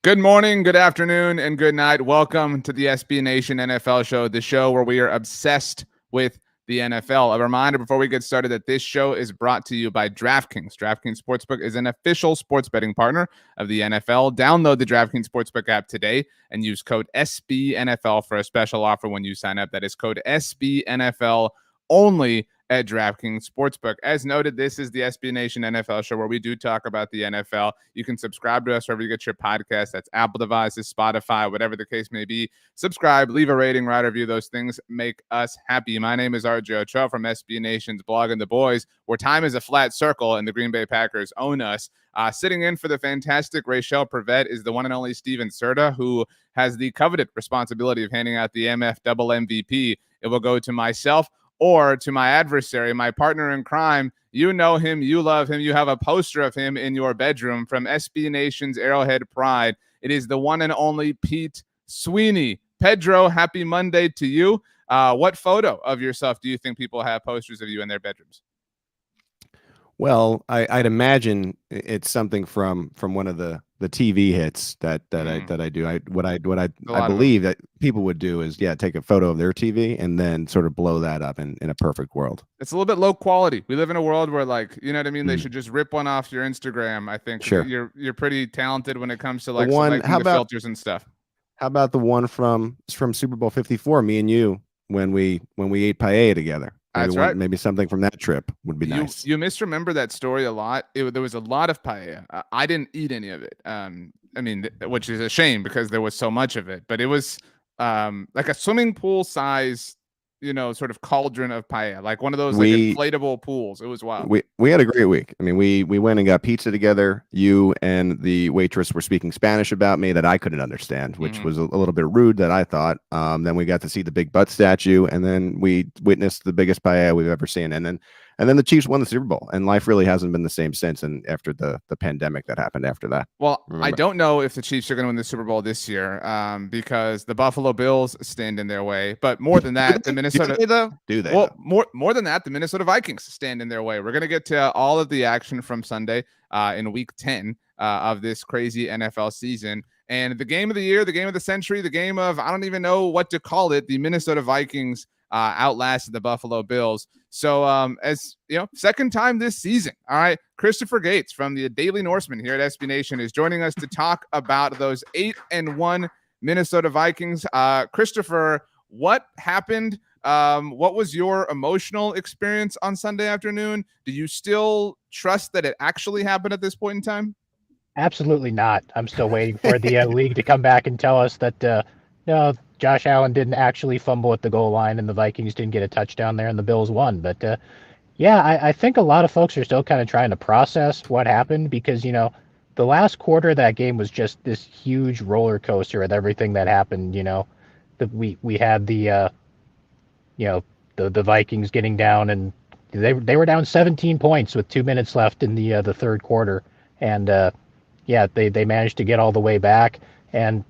Good morning, good afternoon, and good night. Welcome to the SB Nation NFL show, the show where we are obsessed with the NFL. A reminder before we get started that this show is brought to you by DraftKings. DraftKings Sportsbook is an official sports betting partner of the NFL. Download the DraftKings Sportsbook app today and use code SBNFL for a special offer when you sign up. That is code SBNFL only at DraftKings Sportsbook. As noted, this is the SB Nation NFL show where we do talk about the NFL. You can subscribe to us wherever you get your podcast. That's Apple devices, Spotify, whatever the case may be. Subscribe, leave a rating, write a review. Those things make us happy. My name is RJ Ochoa from SB Nation's Blog and the Boys, where time is a flat circle and the Green Bay Packers own us. Sitting in for the fantastic Rachel Prevet is the one and only Steven Serta, who has the coveted responsibility of handing out the MF double MVP. It will go to myself or to my adversary, my partner in crime. You know him, you love him, you have a poster of him in your bedroom from SB Nation's Arrowhead Pride. It is the one and only Pete Sweeney. Pedro, happy Monday to you. What photo of yourself do you think people have posters of you in their bedrooms? Well, I'd imagine it's something from one of the TV hits that I do. I believe that people would do is take a photo of their TV and then sort of blow that up in a perfect world. It's a little bit low quality. We live in a world where, like, you know what I mean? They should just rip one off your Instagram. I think sure. You're pretty talented when it comes to like selecting the filters and stuff. How about the one from Super Bowl 54? Me and you when we ate paella together. That's right. Maybe something from that trip would be nice. You misremember that story a lot. There was a lot of paella. I didn't eat any of it. Which is a shame because there was so much of it. But it was like a swimming pool size, sort of cauldron of paella, like one of those inflatable pools. It was wild. We had a great week. I mean, we went and got pizza together. You and the waitress were speaking Spanish about me that I couldn't understand, which was a little bit rude that I thought. Then we got to see the big butt statue, and then we witnessed the biggest paella we've ever seen. And then the Chiefs won the Super Bowl, and life really hasn't been the same since. And after the pandemic that happened after that. Well, remember? I don't know if the Chiefs are going to win the Super Bowl this year because the Buffalo Bills stand in their way. But more than that, the Minnesota do they? Well, more than that, the Minnesota Vikings stand in their way. We're going to get to all of the action from Sunday in Week 10 of this crazy NFL season. And the game of the year, the game of the century, the game of I don't even know what to call it. The Minnesota Vikings outlasted the Buffalo Bills. So as you know, second time this season. All right. Christopher Gates from the Daily Norseman here at SB Nation is joining us to talk about those 8-1 Minnesota Vikings. Christopher, what happened? What was your emotional experience on Sunday afternoon? Do you still trust that it actually happened at this point in time? Absolutely not. I'm still waiting for the league to come back and tell us that no, Josh Allen didn't actually fumble at the goal line and the Vikings didn't get a touchdown there and the Bills won. But I think a lot of folks are still kind of trying to process what happened because, the last quarter of that game was just this huge roller coaster with everything that happened. We had the Vikings getting down and they were down 17 points with 2 minutes left in the third quarter. And they managed to get all the way back and,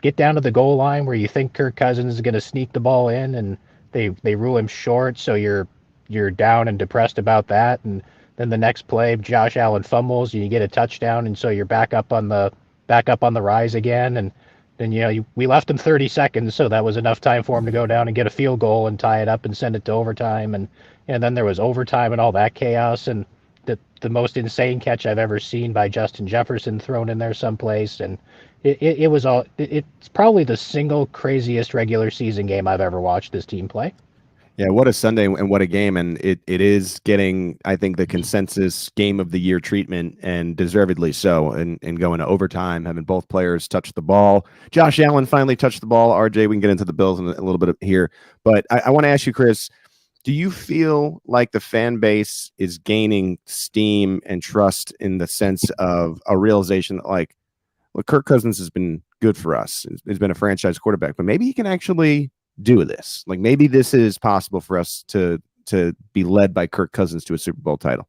get down to the goal line where you think Kirk Cousins is going to sneak the ball in and they rule him short. So you're down and depressed about that. And then the next play, Josh Allen fumbles and you get a touchdown. And so you're back up on the rise again. And then, we left him 30 seconds. So that was enough time for him to go down and get a field goal and tie it up and send it to overtime. And then there was overtime and all that chaos. And the most insane catch I've ever seen by Justin Jefferson thrown in there someplace. And it's probably the single craziest regular season game I've ever watched this team play. Yeah, what a Sunday and what a game. And it is getting, I think, the consensus game of the year treatment, and deservedly so, and going to overtime, having both players touch the ball. Josh Allen finally touched the ball. RJ, we can get into the Bills in a little bit here. But I want to ask you, Chris, do you feel like the fan base is gaining steam and trust in the sense of a realization that, like, well, Kirk Cousins has been good for us. He's been a franchise quarterback, but maybe he can actually do this. Like, maybe this is possible for us to be led by Kirk Cousins to a Super Bowl title.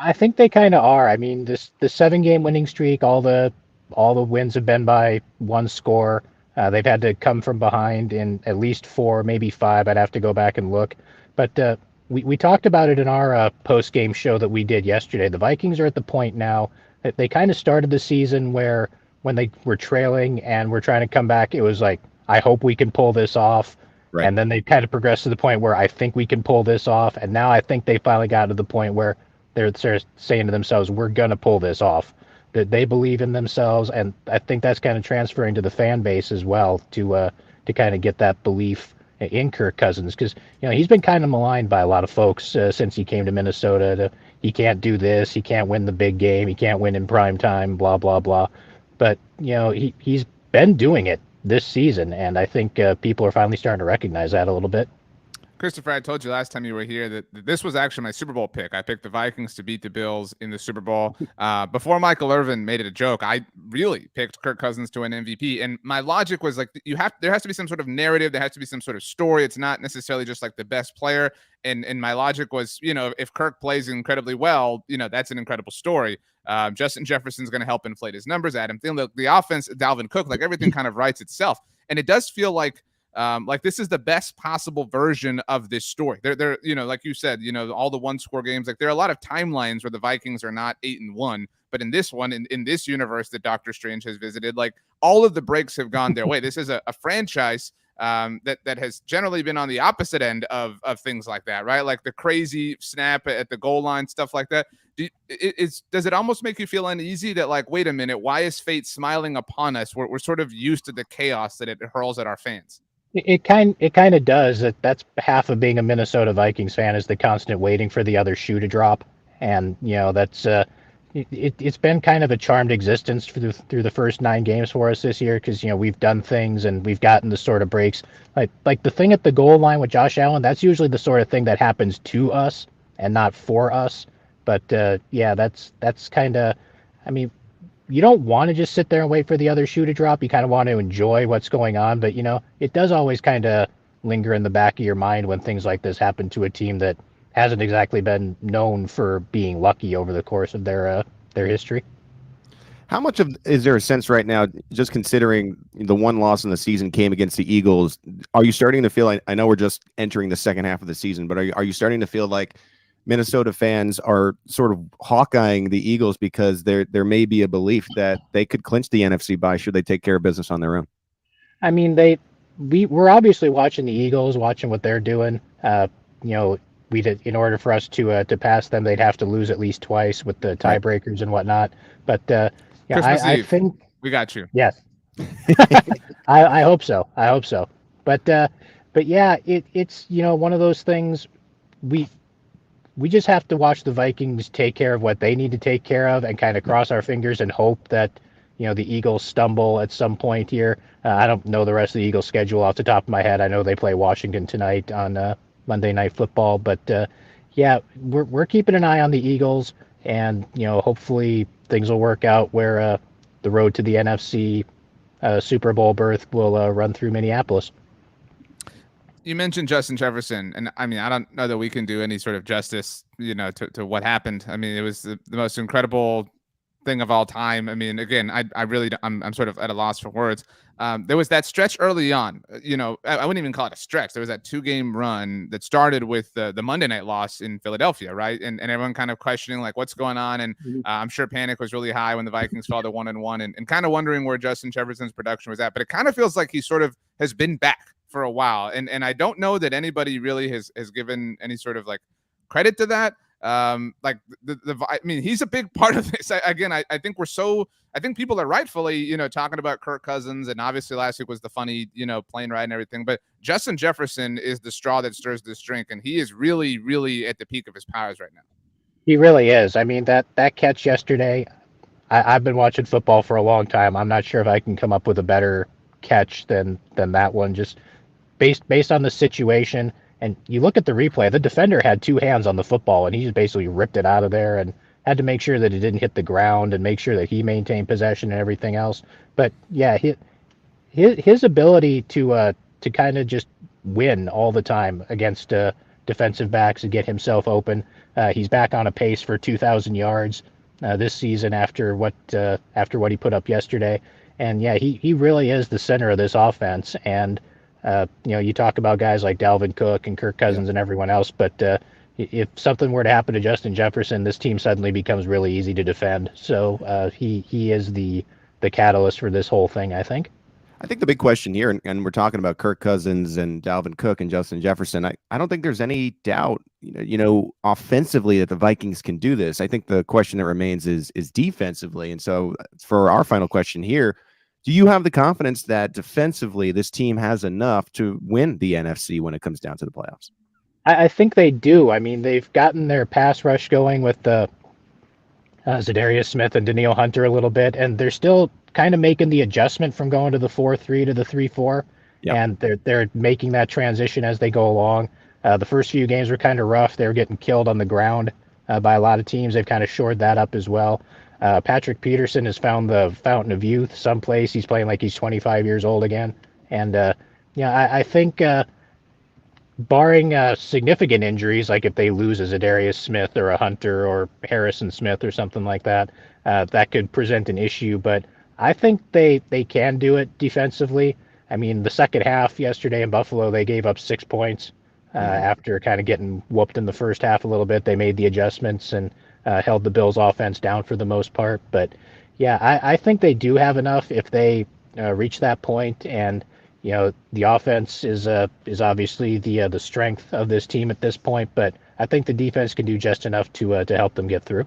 I think they kind of are. I mean, the 7-game winning streak, all the wins have been by one score. They've had to come from behind in at least 4, maybe 5. I'd have to go back and look. But we talked about it in our post-game show that we did yesterday. The Vikings are at the point now that they kind of started the season where when they were trailing and were trying to come back, it was like, I hope we can pull this off. Right. And then they kind of progressed to the point where I think we can pull this off. And now I think they finally got to the point where they're saying to themselves, we're going to pull this off. That they believe in themselves. And I think that's kind of transferring to the fan base as well to kind of get that belief in Kirk Cousins. Because, he's been kind of maligned by a lot of folks since he came to Minnesota. He can't do this. He can't win the big game. He can't win in prime time, blah, blah, blah. But, he's been doing it this season, and I think people are finally starting to recognize that a little bit. Christopher, I told you last time you were here that this was actually my Super Bowl pick. I picked the Vikings to beat the Bills in the Super Bowl. Before Michael Irvin made it a joke, I really picked Kirk Cousins to win MVP. And my logic was like, there has to be some sort of narrative. There has to be some sort of story. It's not necessarily just like the best player. And my logic was, if Kirk plays incredibly well, that's an incredible story. Justin Jefferson's going to help inflate his numbers. Adam Thielen, the offense, Dalvin Cook, like everything kind of writes itself. And it does feel like this is the best possible version of this story. They're like you said, all the one-score games, like there are a lot of timelines where the Vikings are not 8-1, but in this one, in this universe that Doctor Strange has visited, like all of the breaks have gone their way. This is a franchise that has generally been on the opposite end of things like that, right? Like the crazy snap at the goal line, stuff like that. Does it almost make you feel uneasy that, like, wait a minute, why is fate smiling upon us? We're sort of used to the chaos that it hurls at our fans. It kind of does. That's half of being a Minnesota Vikings fan, is the constant waiting for the other shoe to drop, and that's it's been kind of a charmed existence through the first 9 games for us this year, because we've done things and we've gotten the sort of breaks, like the thing at the goal line with Josh Allen. That's usually the sort of thing that happens to us and not for us. But that's kind of, I mean, you don't want to just sit there and wait for the other shoe to drop. You kind of want to enjoy what's going on, but it does always kind of linger in the back of your mind when things like this happen to a team that hasn't exactly been known for being lucky over the course of their history. How much is there a sense right now, just considering the one loss in the season came against the Eagles? Are you starting to feel, I know we're just entering the second half of the season, but are you starting to feel like Minnesota fans are sort of hawkeyeing the Eagles because there may be a belief that they could clinch the NFC bye should they take care of business on their own? I mean, we're obviously watching the Eagles, watching what they're doing. We did, in order for us to pass them, they'd have to lose at least twice with the tiebreakers and whatnot. But I think we got you. Yes, I hope so. I hope so. But yeah, it's one of those things. We just have to watch the Vikings take care of what they need to take care of and kind of cross our fingers and hope that, the Eagles stumble at some point here. I don't know the rest of the Eagles schedule off the top of my head. I know they play Washington tonight on Monday Night Football, but we're keeping an eye on the Eagles, and, hopefully things will work out where the road to the NFC Super Bowl berth will run through Minneapolis. You mentioned Justin Jefferson, and I mean, I don't know that we can do any sort of justice, to what happened. I mean, it was the most incredible thing of all time. I mean, again, I'm sort of at a loss for words. There was that stretch early on, I wouldn't even call it a stretch. There was that 2-game run that started with the Monday night loss in Philadelphia, right? And everyone kind of questioning, like, what's going on. And I'm sure panic was really high when the Vikings fell to 1-1 and kind of wondering where Justin Jefferson's production was at. But it kind of feels like he sort of has been back for a while. And I don't know that anybody really has given any sort of like credit to that. I mean, he's a big part of this. I think people are rightfully, talking about Kirk Cousins, and obviously last week was the funny, plane ride and everything, but Justin Jefferson is the straw that stirs this drink, and he is really, really at the peak of his powers right now. He really is. I mean, that catch yesterday, I've been watching football for a long time. I'm not sure if I can come up with a better catch than that one, just based on the situation. And you look at the replay, the defender had 2 hands on the football, and he just basically ripped it out of there and had to make sure that it didn't hit the ground and make sure that he maintained possession and everything else. But yeah, his ability to kind of just win all the time against defensive backs and get himself open. He's back on a pace for 2,000 yards this season after what he put up yesterday. And yeah, he really is the center of this offense. And you talk about guys like Dalvin Cook and Kirk Cousins and everyone else, but if something were to happen to Justin Jefferson, this team suddenly becomes really easy to defend. So he is the the catalyst for this whole thing, I think. I think the big question here, and we're talking about Kirk Cousins and Dalvin Cook and Justin Jefferson. I don't think there's any doubt, offensively that the Vikings can do this. I think the question that remains is defensively. And so for our final question here, do you have the confidence that defensively this team has enough to win the NFC when it comes down to the playoffs? I think they do. I mean, they've gotten their pass rush going with the Zadarius Smith and Daniil Hunter a little bit, and they're still kind of making the adjustment from going to the 4-3 to the 3-4, and they're making that transition as they go along. The first few games were kind of rough. They were getting killed on the ground by a lot of teams. They've kind of shored that up as well. Patrick Peterson has found the fountain of youth someplace. He's playing like he's 25 years old again, and I think barring significant injuries, like if they lose a Zadarius Smith or a Hunter or Harrison Smith or something like that, that could present an issue. But I think they can do it defensively. I mean, the second half yesterday in Buffalo, they gave up 6 points after kind of getting whooped in the first half a little bit. They made the adjustments and held the Bills' offense down for the most part. But yeah, I think they do have enough if they reach that point. And the offense is obviously the strength of this team at this point. But I think the defense can do just enough to help them get through.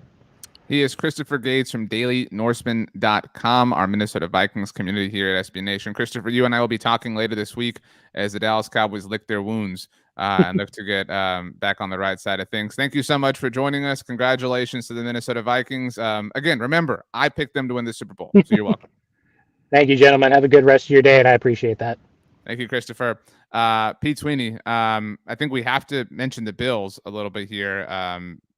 He is Christopher Gates from DailyNorseman.com, our Minnesota Vikings community here at SB Nation. Christopher, you and I will be talking later this week as the Dallas Cowboys lick their wounds and look to get back on the right side of things. Thank you so much for joining us. Congratulations to the Minnesota Vikings. Again, remember, I picked them to win the Super Bowl, so you're welcome. Thank you, gentlemen. Have a good rest of your day, and I appreciate that. Thank you, Christopher. Pete Sweeney, I think we have to mention the Bills a little bit here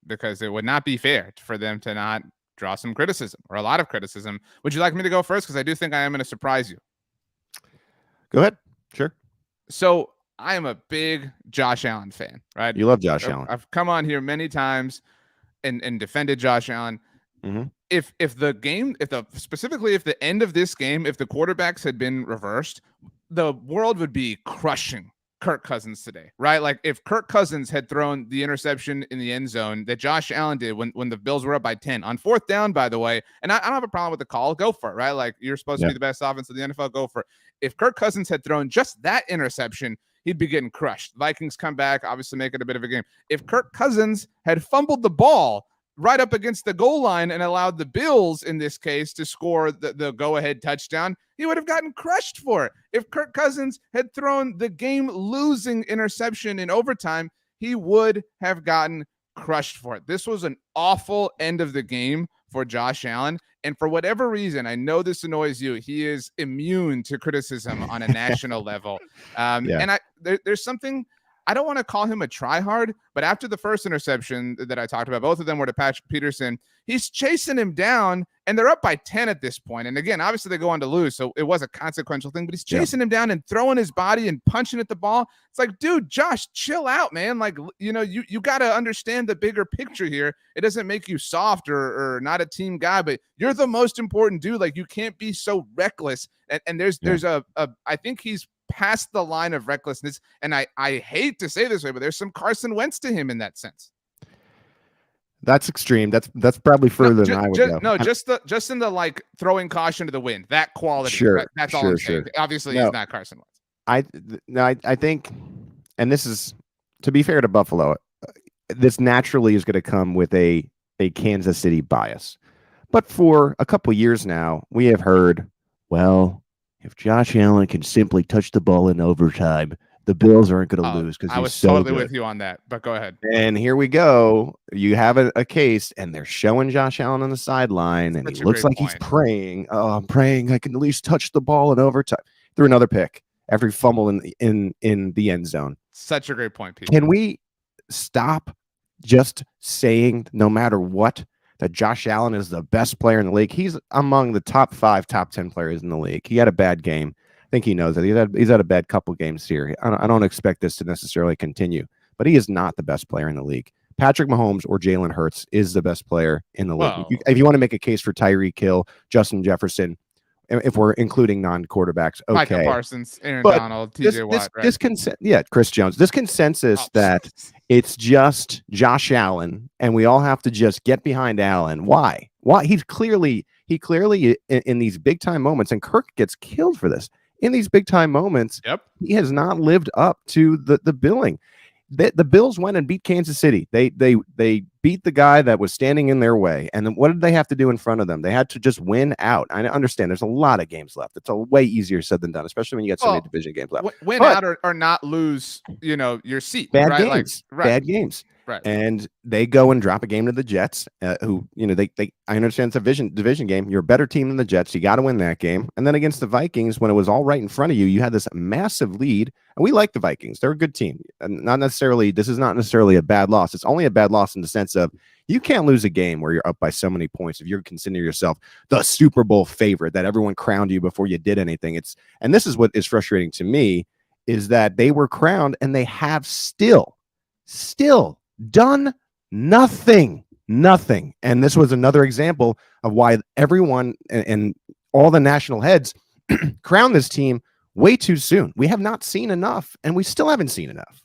because it would not be fair for them to not draw some criticism or a lot of criticism. Would you like me to go first? Because I do think I am going to surprise you. Go ahead. Sure. So I am a big Josh Allen fan, right? You love Josh Allen. I've come on here many times and defended Josh Allen. Mm-hmm. If the end of this game, if the quarterbacks had been reversed, the world would be crushing Kirk Cousins today, right? Like if Kirk Cousins had thrown the interception in the end zone that Josh Allen did when the Bills were up by 10 on fourth down, by the way, and I don't have a problem with the call, go for it, right? Like you're supposed to be the best offense of the NFL, go for it. If Kirk Cousins had thrown just that interception, he'd be getting crushed. Vikings come back, obviously make it a bit of a game. If Kirk Cousins had fumbled the ball right up against the goal line and allowed the Bills, in this case, to score the go-ahead touchdown, he would have gotten crushed for it. If Kirk Cousins had thrown the game-losing interception in overtime, he would have gotten crushed for it. This was an awful end of the game for Josh Allen. And for whatever reason, I know this annoys you, he is immune to criticism on a national level. And there's something... I don't want to call him a tryhard, but after the first interception that I talked about, both of them were to Patrick Peterson. He's chasing him down, and they're up by 10 at this point. And again, obviously they go on to lose, so it was a consequential thing, but he's chasing him down and throwing his body and punching at the ball. It's like, dude, Josh, chill out, man. Like, you got to understand the bigger picture here. It doesn't make you soft or not a team guy, but you're the most important dude. Like, you can't be so reckless. And there's I think he's past the line of recklessness, and I hate to say this way, but there's some Carson Wentz to him in that sense. That's extreme. That's probably further than I would go. No, just in the like throwing caution to the wind, that quality. Sure, that's all I'm saying. Obviously, he's not Carson Wentz. I think, and this is to be fair to Buffalo, this naturally is going to come with a Kansas City bias. But for a couple years now, we have heard, well, if Josh Allen can simply touch the ball in overtime, the Bills aren't going to lose because I was totally with you on that. But go ahead. And here we go. You have a case, and they're showing Josh Allen on the sideline, and he looks like he's praying. Oh, I'm praying I can at least touch the ball in overtime. Threw another pick after he fumbled in the end zone. Such a great point, Pete. Can we stop just saying no matter what that Josh Allen is the best player in the league? He's among the top 5, top 10 players in the league. He had a bad game. I think he knows that. He's had a bad couple games here. I don't expect this to necessarily continue, but he is not the best player in the league. Patrick Mahomes or Jalen Hurts is the best player in the league. If you want to make a case for Tyreek Hill, Justin Jefferson, if we're including non-quarterbacks, okay. Michael Parsons, Aaron Donald, TJ Watt, right? Chris Jones. This consensus that It's just Josh Allen, and we all have to just get behind Allen. Why? He clearly in these big time moments, and Kirk gets killed for this. In these big time moments, he has not lived up to the billing. The Bills went and beat Kansas City. They beat the guy that was standing in their way. And then what did they have to do in front of them? They had to just win out. I understand there's a lot of games left. It's a way easier said than done, especially when you get so many division games left. Win out or not lose, your seat. Bad right? games. Bad games. Right. And they go and drop a game to the Jets, who, I understand it's a division game. You're a better team than the Jets. You got to win that game. And then against the Vikings, when it was all right in front of you, you had this massive lead. And we like the Vikings. They're a good team. And this is not necessarily a bad loss. It's only a bad loss in the sense of you can't lose a game where you're up by so many points if you're considering yourself the Super Bowl favorite that everyone crowned you before you did anything. And this is what is frustrating to me, is that they were crowned and they have still done nothing. And this was another example of why everyone and all the national heads crowned this team way too soon. We have not seen enough, and we still haven't seen enough.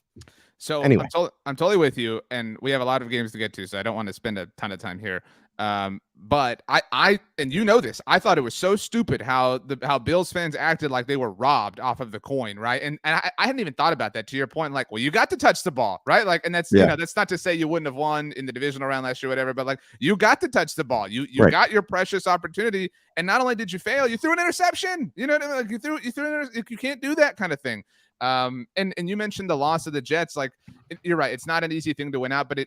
So anyway, I'm totally with you, and we have a lot of games to get to, so I don't want to spend a ton of time here. But I and this, I thought it was so stupid how Bills fans acted like they were robbed off of the coin, right? And I hadn't even thought about that, to your point. Like, well, you got to touch the ball, right? Like, and that's that's not to say you wouldn't have won in the divisional round last year, whatever. But like, you got to touch the ball. You right. got your precious opportunity, and not only did you fail, you threw an interception. You know what I mean? Like, you threw you can't do that kind of thing. And you mentioned the loss of the Jets. Like, you're right, it's not an easy thing to win out, but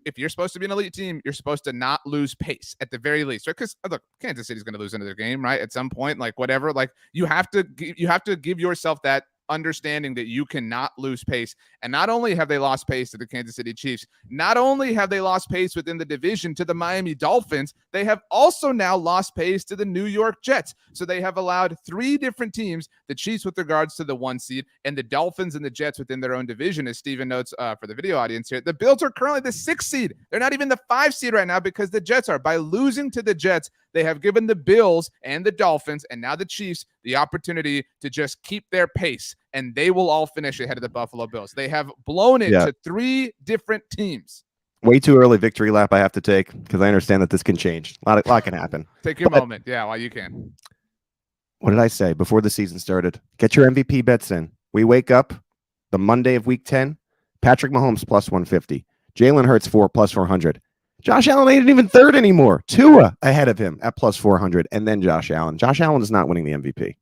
if you're supposed to be an elite team, you're supposed to not lose pace at the very least, right? Because look, Kansas City's going to lose another game, right? At some point, like whatever, like you have to give yourself that understanding that you cannot lose pace. And not only have they lost pace to the Kansas City Chiefs, not only have they lost pace within the division to the Miami Dolphins, they have also now lost pace to the New York Jets. So they have allowed three different teams, the Chiefs with regards to the 1 seed, and the Dolphins and the Jets within their own division, as Steven notes for the video audience here. The Bills are currently the 6th seed. They're not even the 5 seed right now because the Jets are. By losing to the Jets, they have given the Bills and the Dolphins and now the Chiefs the opportunity to just keep their pace, and they will all finish ahead of the Buffalo Bills. They have blown it to 3 different teams. Way too early victory lap I have to take, because I understand that this can change. A lot can happen. Take your moment. Yeah, while you can. What did I say before the season started? Get your MVP bets in. We wake up the Monday of week 10, Patrick Mahomes plus 150, Jalen Hurts plus 400. Josh Allen ain't even third anymore. Tua ahead of him at plus 400, and then Josh Allen. Josh Allen is not winning the MVP.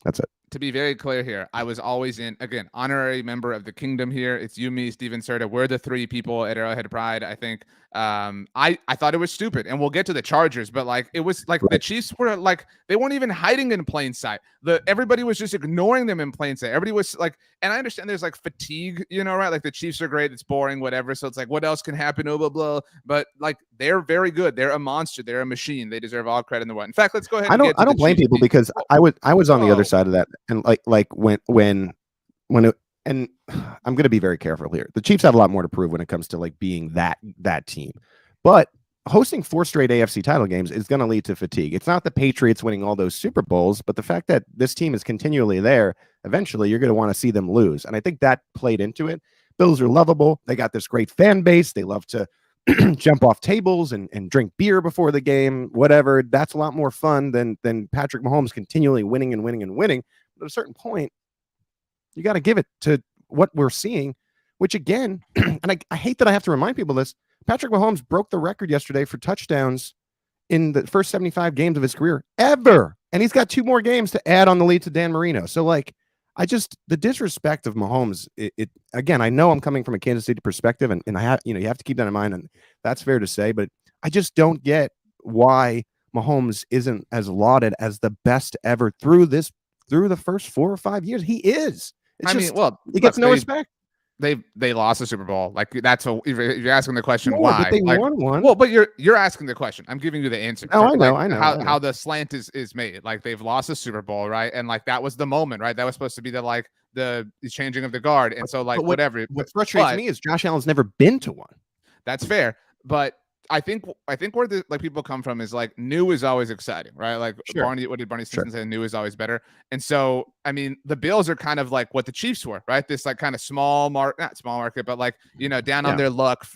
That's it. To be very clear here, I was always again, honorary member of the kingdom here. It's you, me, Steven Serta. We're the 3 people at Arrowhead Pride, I think. I thought it was stupid, and we'll get to the Chargers, but like it was like the Chiefs were like, they weren't even hiding in plain sight. Everybody was just ignoring them in plain sight. Everybody was like, and I understand there's like fatigue, right? Like the Chiefs are great, it's boring, whatever. So it's like, what else can happen? Blah, blah, blah. But like, they're very good. They're a monster. They're a machine. They deserve all credit in the world. In fact, let's go ahead. I don't blame people, because I was on the other side of that, and like when it, and I'm going to be very careful here. The Chiefs have a lot more to prove when it comes to like being that team, but hosting 4 straight AFC title games is going to lead to fatigue. It's not the Patriots winning all those Super Bowls, but the fact that this team is continually there, eventually you're going to want to see them lose. And I think that played into it. Bills are lovable. They got this great fan base. They love to jump off tables and drink beer before the game, whatever. That's a lot more fun than Patrick Mahomes continually winning and winning and winning. But at a certain point, you got to give it to what we're seeing, which again, and I hate that I have to remind people this, Patrick Mahomes broke the record yesterday for touchdowns in the first 75 games of his career ever. And he's got 2 more games to add on the lead to Dan Marino. So like, the disrespect of Mahomes, again, I know I'm coming from a Kansas City perspective, and I have, you have to keep that in mind, and that's fair to say, but I just don't get why Mahomes isn't as lauded as the best ever through the first 4 or 5 years. He is. He gets no respect. They lost the Super Bowl. Like, that's if you're asking the question, no, why? But they won one. Well, but you're asking the question. I'm giving you the answer. Oh, I know. How the slant is made. Like, they've lost the Super Bowl, right? And like, that was the moment, right? That was supposed to be the changing of the guard. And so like, whatever. What frustrates me is Josh Allen's never been to one. That's fair, but I think where the like people come from is like new is always exciting, right? Like Sure. Barney, what did Barney Sure. Stinson say? New is always better. And so, I mean, the Bills are kind of like what the Chiefs were, right? This like kind of not small market, but like, down on their luck,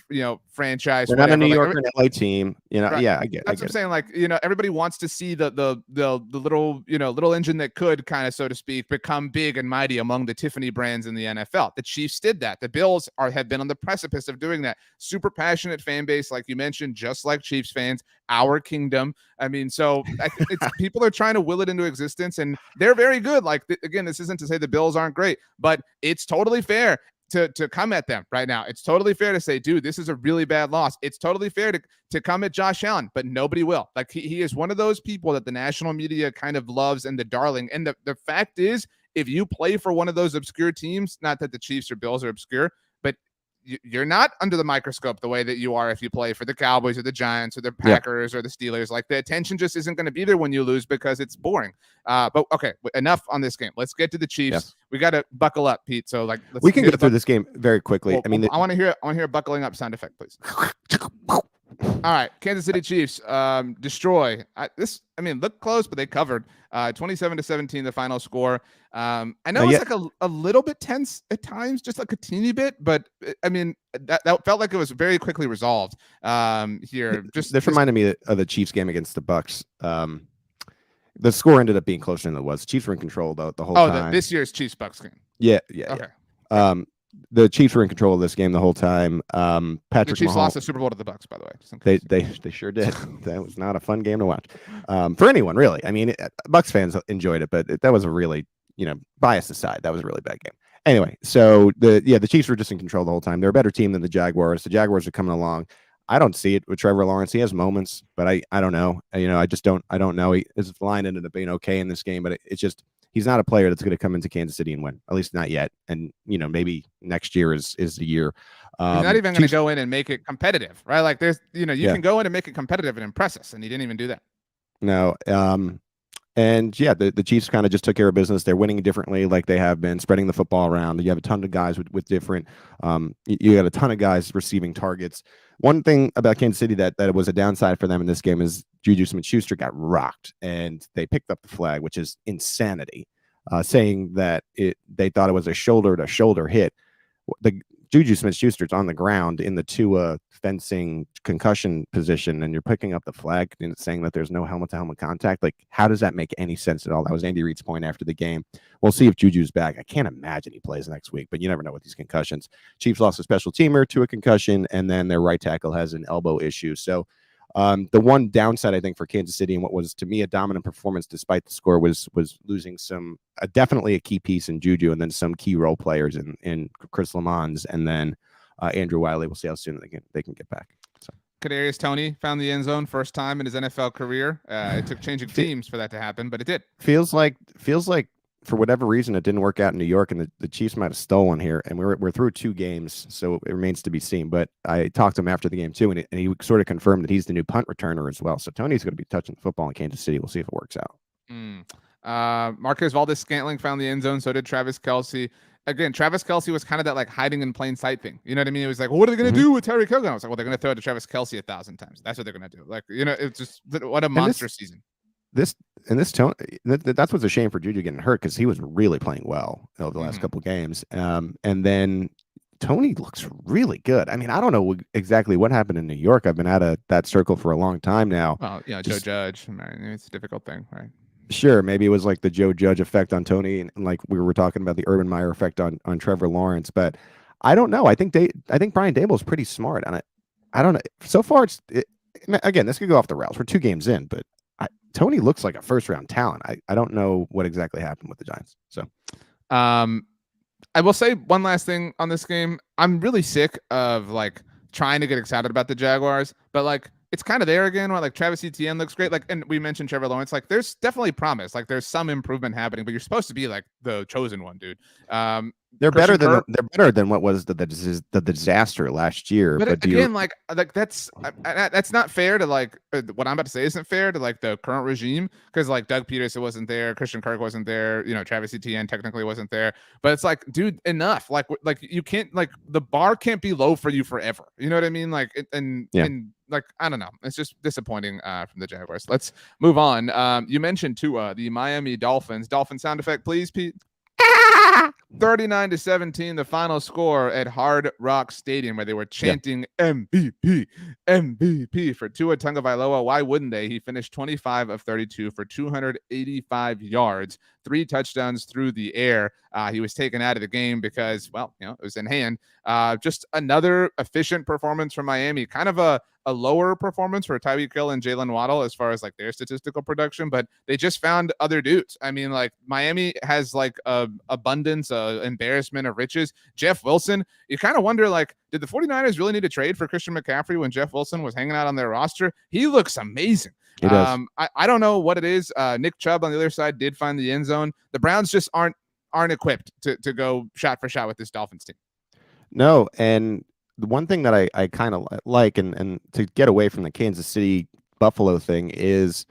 franchise. They're whatever. not a New Like, York or an LA team, right. Yeah, I get That's what I'm saying. Like, everybody wants to see the little, little engine that could kind of, so to speak, become big and mighty among the Tiffany brands in the NFL. The Chiefs did that. The Bills have been on the precipice of doing that. Super passionate fan base, like you mentioned, just like Chiefs fans, our kingdom. I mean, so it's people are trying to will it into existence, and they're very good. Like, again, this isn't to say the Bills aren't great, but it's totally fair to come at them right now. It's totally fair to say, dude, this is a really bad loss. It's totally fair to come at Josh Allen, but nobody will. Like, he is one of those people that the national media kind of loves and the darling. And the fact is, if you play for one of those obscure teams, not that the Chiefs or Bills are obscure, but you're not under the microscope the way that you are if you play for the Cowboys or the Giants or the Packers or the Steelers. Like, the attention just isn't going to be there when you lose because it's boring. But okay, enough on this game. Let's get to the Chiefs. Yes. We got to buckle up, Pete. So like, we can get through this game very quickly. Well, I want to hear a buckling up sound effect, please. All right, Kansas City Chiefs destroy. Look close, but they covered. 27-17, the final score. I know it was like a little bit tense at times, just like a teeny bit, but I mean that felt like it was very quickly resolved here. This reminded me of the Chiefs game against the Bucks. The score ended up being closer than it was. Chiefs were in control the whole time. This year's Chiefs Bucks game. Yeah. Okay. The Chiefs were in control of this game the whole time. Patrick the Chiefs Mahomes, lost the Super Bowl to the Bucks, by the way. They sure did. That was not a fun game to watch for anyone, really. I mean, Bucks fans enjoyed it, but that was a really, bias aside, that was a really bad game. Anyway, so the Chiefs were just in control the whole time. They're a better team than the Jaguars. The Jaguars are coming along. I don't see it with Trevor Lawrence. He has moments, but I don't know. I just don't. I don't know. His line ended up being okay in this game, but it's just. He's not a player that's going to come into Kansas City and win, at least not yet. And, maybe next year is the year. He's not even going to go in and make it competitive, right? Like there's, you can go in and make it competitive and impress us. And he didn't even do that. No. The Chiefs kind of just took care of business. They're winning differently, like they have been, spreading the football around. You have a ton of guys with different, you got a ton of guys receiving targets. One thing about Kansas City that was a downside for them in this game is Juju Smith-Schuster got rocked, and they picked up the flag, which is insanity, saying that they thought it was a shoulder-to-shoulder hit. The Juju Smith-Schuster's on the ground in the Tua fencing concussion position, and you're picking up the flag and saying that there's no helmet-to-helmet contact. Like, how does that make any sense at all? That was Andy Reid's point after the game. We'll see if Juju's back. I can't imagine he plays next week, but you never know with these concussions. Chiefs lost a special teamer to a concussion, and then their right tackle has an elbow issue. So the one downside, I think, for Kansas City and what was, to me, a dominant performance despite the score was losing definitely a key piece in Juju, and then some key role players in Chris Lamons, and then Andrew Wiley. We'll see how soon they can get back. So. Kadarius Toney found the end zone first time in his NFL career. It took changing teams for that to happen, but it did. Feels like for whatever reason it didn't work out in New York, and the Chiefs might have stolen here. And we're through 2 games, so it remains to be seen. But I talked to him after the game too, and he sort of confirmed that he's the new punt returner as well. So Toney's going to be touching the football in Kansas City. We'll see if it works out. Marquez Valdes-Scantling found the end zone. So did Travis Kelce. Again, Travis Kelce was kind of that like hiding in plain sight thing. You know what I mean? It was like, well, what are they going to do with Tyreek Hill? I was like, well, they're going to throw it to Travis Kelce 1,000 times. That's what they're going to do. Like, it's just what a monster season. This tone, that's what's a shame for Juju getting hurt, because he was really playing well over the last couple games. And then Toney looks really good. I mean, I don't know exactly what happened in New York. I've been out of that circle for a long time now. Well, Joe Judge. I mean, it's a difficult thing, right? Sure, maybe it was like the Joe Judge effect on Toney, and like we were talking about the Urban Meyer effect on Trevor Lawrence. But I don't know. I think Brian Daboll's pretty smart on it. I don't know. So far, again, this could go off the rails. We're 2 games in, but Toney looks like a first-round talent. I don't know what exactly happened with the Giants. So, I will say one last thing on this game. I'm really sick of like trying to get excited about the Jaguars, but like it's kind of there again. Where like Travis Etienne looks great. Like, and we mentioned Trevor Lawrence. Like, there's definitely promise. Like, there's some improvement happening, but you're supposed to be like the chosen one, dude. They're Christian better than Kirk. they're better than what was the disaster last year. But do again, you, like that's not fair to like what I'm about to say isn't fair to like the current regime because like Doug Peterson wasn't there, Christian Kirk wasn't there, Travis Etienne technically wasn't there. But it's like, dude, enough. Like you can't like the bar can't be low for you forever. You know what I mean? Like and like I don't know. It's just disappointing from the Jaguars. Let's move on. You mentioned Tua, the Miami Dolphins. Dolphin sound effect, please, Pete. 39-17, the final score at Hard Rock Stadium, where they were chanting MVP, MVP for Tua Tagovailoa. Why wouldn't they? He finished 25 of 32 for 285 yards, 3 touchdowns through the air. He was taken out of the game because, well, it was in hand. Just another efficient performance from Miami. Kind of a lower performance for Tyreek Hill and Jalen Waddle as far as like their statistical production, but they just found other dudes. I mean, like Miami has like a abundance, embarrassment of riches. Jeff Wilson, you kind of wonder, like, did the 49ers really need to trade for Christian McCaffrey when Jeff Wilson was hanging out on their roster? He looks amazing. He does. I don't know what it is. Nick Chubb on the other side did find the end zone. The Browns just aren't equipped to go shot for shot with this Dolphins team. No, and the one thing that I kind of like, and to get away from the Kansas City Buffalo thing, is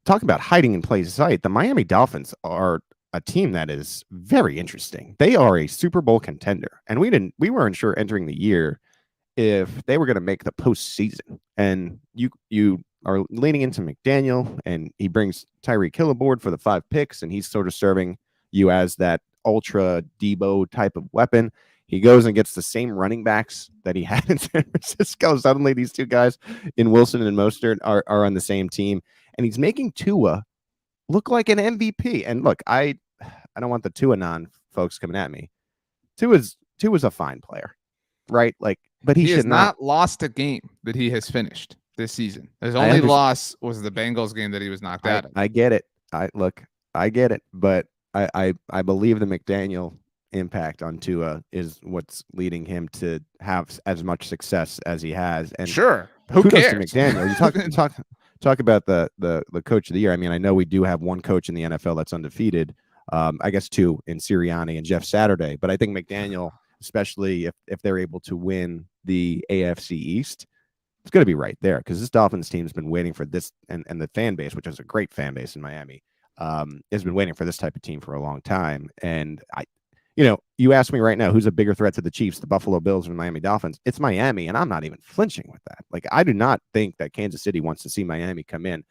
talking about hiding in plain sight. The Miami Dolphins are a team that is very interesting. They are a Super Bowl contender, and we weren't sure entering the year if they were going to make the postseason. And you are leaning into McDaniel, and he brings Tyreek Hill aboard for the 5 picks, and he's sort of serving you as that ultra Debo type of weapon. He goes and gets the same running backs that he had in San Francisco. Suddenly, these two guys in Wilson and Mostert are on the same team, and he's making Tua look like an MVP. And look, I don't want the Tua non folks coming at me. Tua's a fine player, right? Like, but he should has not lost a game that he has finished this season. His only loss was the Bengals game that he was knocked out of. I get it. I get it, but I believe the McDaniel impact on Tua is what's leading him to have as much success as he has. And sure, who cares? To McDaniel. You talk about the coach of the year. I mean, I know we do have one coach in the NFL that's undefeated. I guess 2 in Sirianni and Jeff Saturday. But I think McDaniel, especially if they're able to win the AFC East, it's going to be right there, because this Dolphins team has been waiting for this, and the fan base, which is a great fan base in Miami, has been waiting for this type of team for a long time. And you ask me right now, who's a bigger threat to the Chiefs, the Buffalo Bills or the Miami Dolphins? It's Miami, and I'm not even flinching with that. Like, I do not think that Kansas City wants to see Miami come in.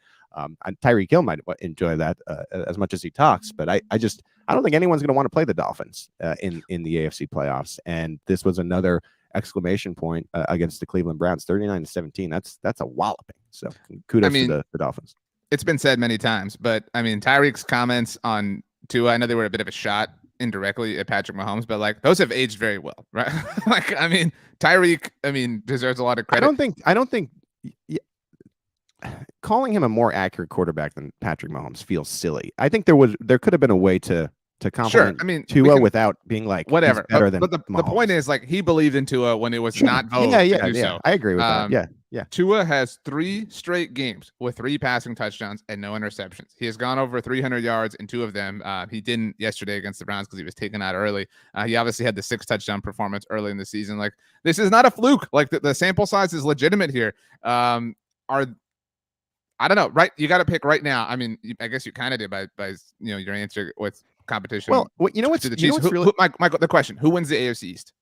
Tyreek Hill might enjoy that as much as he talks, but I don't think anyone's going to want to play the Dolphins in the AFC playoffs. And this was another exclamation point against the Cleveland Browns, 39-17. That's a walloping. So kudos to the Dolphins. It's been said many times, but I mean, Tyreek's comments on Tua, I know they were a bit of a shot indirectly at Patrick Mahomes, but like those have aged very well, right? Like, I mean, Tyreek, deserves a lot of credit. I don't think calling him a more accurate quarterback than Patrick Mahomes feels silly. I think there could have been a way to compliment Tua without being like, whatever. Better than but the point is, like, he believed in Tua when it was not voted. Yeah. So. I agree with that. Yeah. Tua has 3 straight games with 3 passing touchdowns and no interceptions. He has gone over 300 yards in 2 of them. He didn't yesterday against the Browns because he was taken out early. He obviously had the 6 touchdown performance early in the season. Like, this is not a fluke. Like, the sample size is legitimate here. I don't know, right? You got to pick right now. I mean, I guess you kind of did by your answer with competition. Well, you know what's the Chiefs. Michael, the question: who wins the AFC East?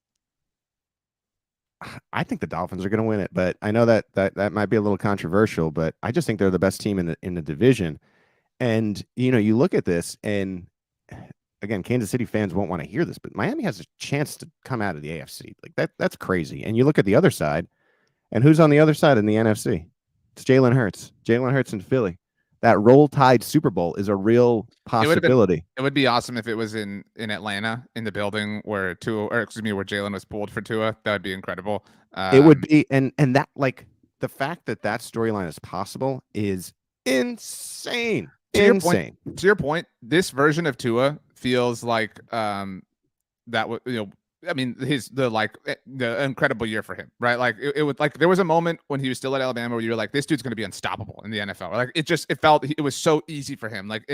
I think the Dolphins are going to win it, but I know that might be a little controversial. But I just think they're the best team in the division. And you look at this, and again, Kansas City fans won't want to hear this, but Miami has a chance to come out of the AFC. Like that's crazy. And you look at the other side, and who's on the other side in the NFC? It's Jalen Hurts. Jalen Hurts in Philly. That Roll Tide Super Bowl is a real possibility. It would be awesome if it was in Atlanta, in the building where Jalen was pulled for Tua. That would be incredible. It would be, and that, like, the fact that storyline is possible is insane. To your point, this version of Tua feels like that would the incredible year for him, right? Like it was like there was a moment when he was still at Alabama where you were like, this dude's going to be unstoppable in the NFL. Like it felt it was so easy for him. Like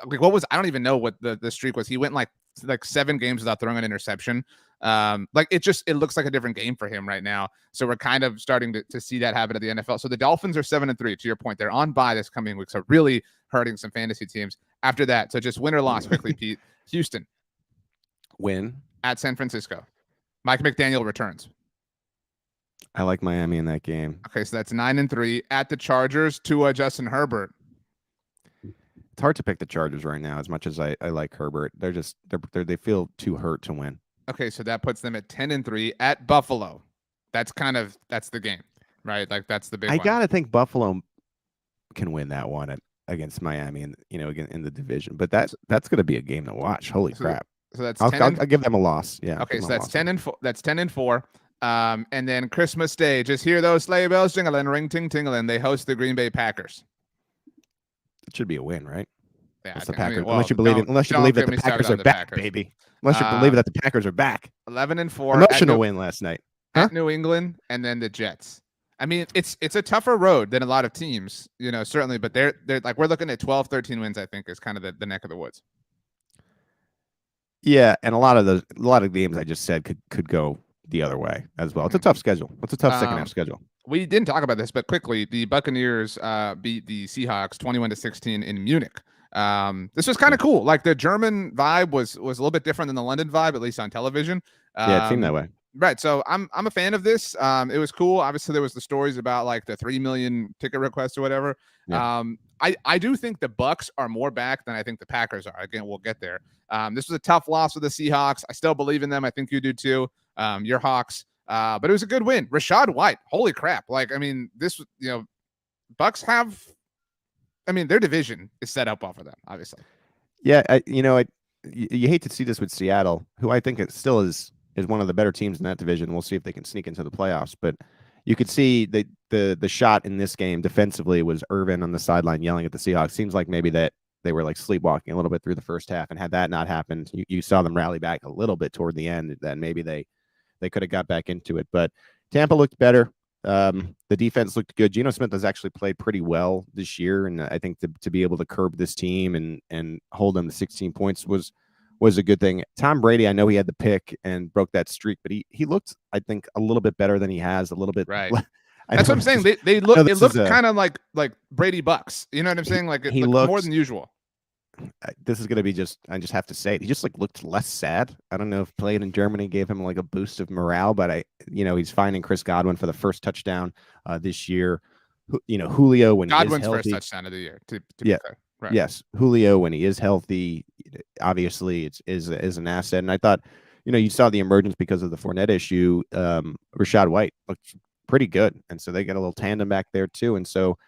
what was, I don't even know what the streak was. He went like like 7 games without throwing an interception. Like it looks like a different game for him right now. So we're kind of starting to see that happen at the NFL. So the Dolphins are 7-3. To your point, they're on bye this coming week, so really hurting some fantasy teams. After that, so just win or loss quickly, Pete. Houston Win at San Francisco. Mike McDaniel returns. I like Miami in that game. Okay, so that's 9-3 at the Chargers. Justin Herbert. It's hard to pick the Chargers right now. As much as I like Herbert, they feel too hurt to win. Okay, so that puts them at 10-3 at Buffalo. That's the game, right? Like that's the big one. I gotta think Buffalo can win that one against Miami, and again in the division. But that's going to be a game to watch. Holy crap! So that's I'll give them a loss. Yeah. Okay, so that's 10-4. That's 10-4. And then Christmas Day, just hear those sleigh bells jingling, ring ting tingling. They host the Green Bay Packers. It should be a win, right? Yeah, unless you believe that the Packers are back, baby. Unless you believe that the Packers are back. 11-4. Emotional win last night. At New England, and then the Jets. I mean, it's a tougher road than a lot of teams, certainly, but they're like, we're looking at 12, 13 wins, I think, is kind of the neck of the woods. Yeah, and a lot of games I just said could go the other way as well. It's a tough schedule. It's a tough second half schedule. We didn't talk about this, but quickly, the Buccaneers beat the Seahawks 21-16 in Munich. This was kind of cool. Like the German vibe was a little bit different than the London vibe, at least on television. Yeah, it seemed that way. Right. So I'm a fan of this. It was cool. Obviously, there was the stories about like the 3 million ticket requests or whatever. Yeah. I do think the Bucs are more back than I think the Packers are. Again, we'll get there. This was a tough loss for the Seahawks. I still believe in them. I think you do too. Your Hawks. But it was a good win. Rachaad White. Holy crap. Like, I mean, this, Bucs have, their division is set up well for them, obviously. Yeah. You hate to see this with Seattle, who I think it still is one of the better teams in that division. We'll see if they can sneak into the playoffs. But you could see the shot in this game defensively was Irvin on the sideline yelling at the Seahawks. Seems like maybe that they were like sleepwalking a little bit through the first half. And had that not happened, you saw them rally back a little bit toward the end. Then maybe they could have got back into it. But Tampa looked better. The defense looked good. Geno Smith has actually played pretty well this year. And I think to be able to curb this team and hold them to 16 points was a good thing. Tom Brady, I know he had the pick and broke that streak, but he looked, I think, a little bit better than he has, a little bit. Right. That's what I'm saying. They look, it looked kind of like Brady Bucks. You know what I'm saying? Like he looked more than usual. This is going to be I just have to say it. He just looked less sad. I don't know if playing in Germany gave him like a boost of morale, but he's finding Chris Godwin for the first touchdown this year. Julio when Godwin's he is healthy, first touchdown of the year. To yeah. Be fair. Right. Yes, Julio when he is healthy, obviously is an asset. And I thought, you saw the emergence because of the Fournette issue. Rachaad White looked pretty good, and so they got a little tandem back there too. And so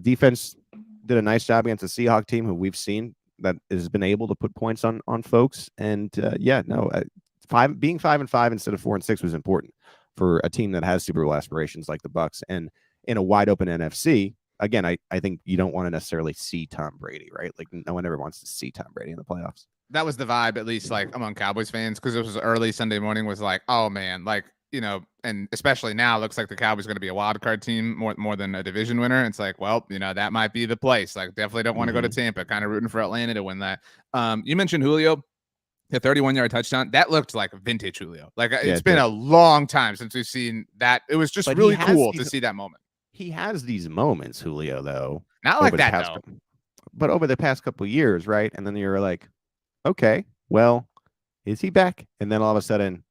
defense did a nice job against the Seahawks team, who we've seen that has been able to put points on folks. And being 5-5 instead of 4-6 was important for a team that has Super Bowl aspirations like the Bucs, and in a wide open NFC. Again, I think you don't want to necessarily see Tom Brady, right? Like no one ever wants to see Tom Brady in the playoffs. That was the vibe, at least like among Cowboys fans, because it was early Sunday morning, was like, oh man, like, and especially now, it looks like the Cowboys going to be a wild card team more than a division winner. And it's like, well, that might be the place. Like, definitely don't want to go to Tampa. Kind of rooting for Atlanta to win that. You mentioned Julio, the 31-yard touchdown. That looked like vintage Julio. Like it's been a long time since we've seen that. It was just really cool to see that moment. He has these moments, Julio, though. Not like that, though. But over the past couple of years, right? And then you're like, okay, well, is he back? And then all of a sudden,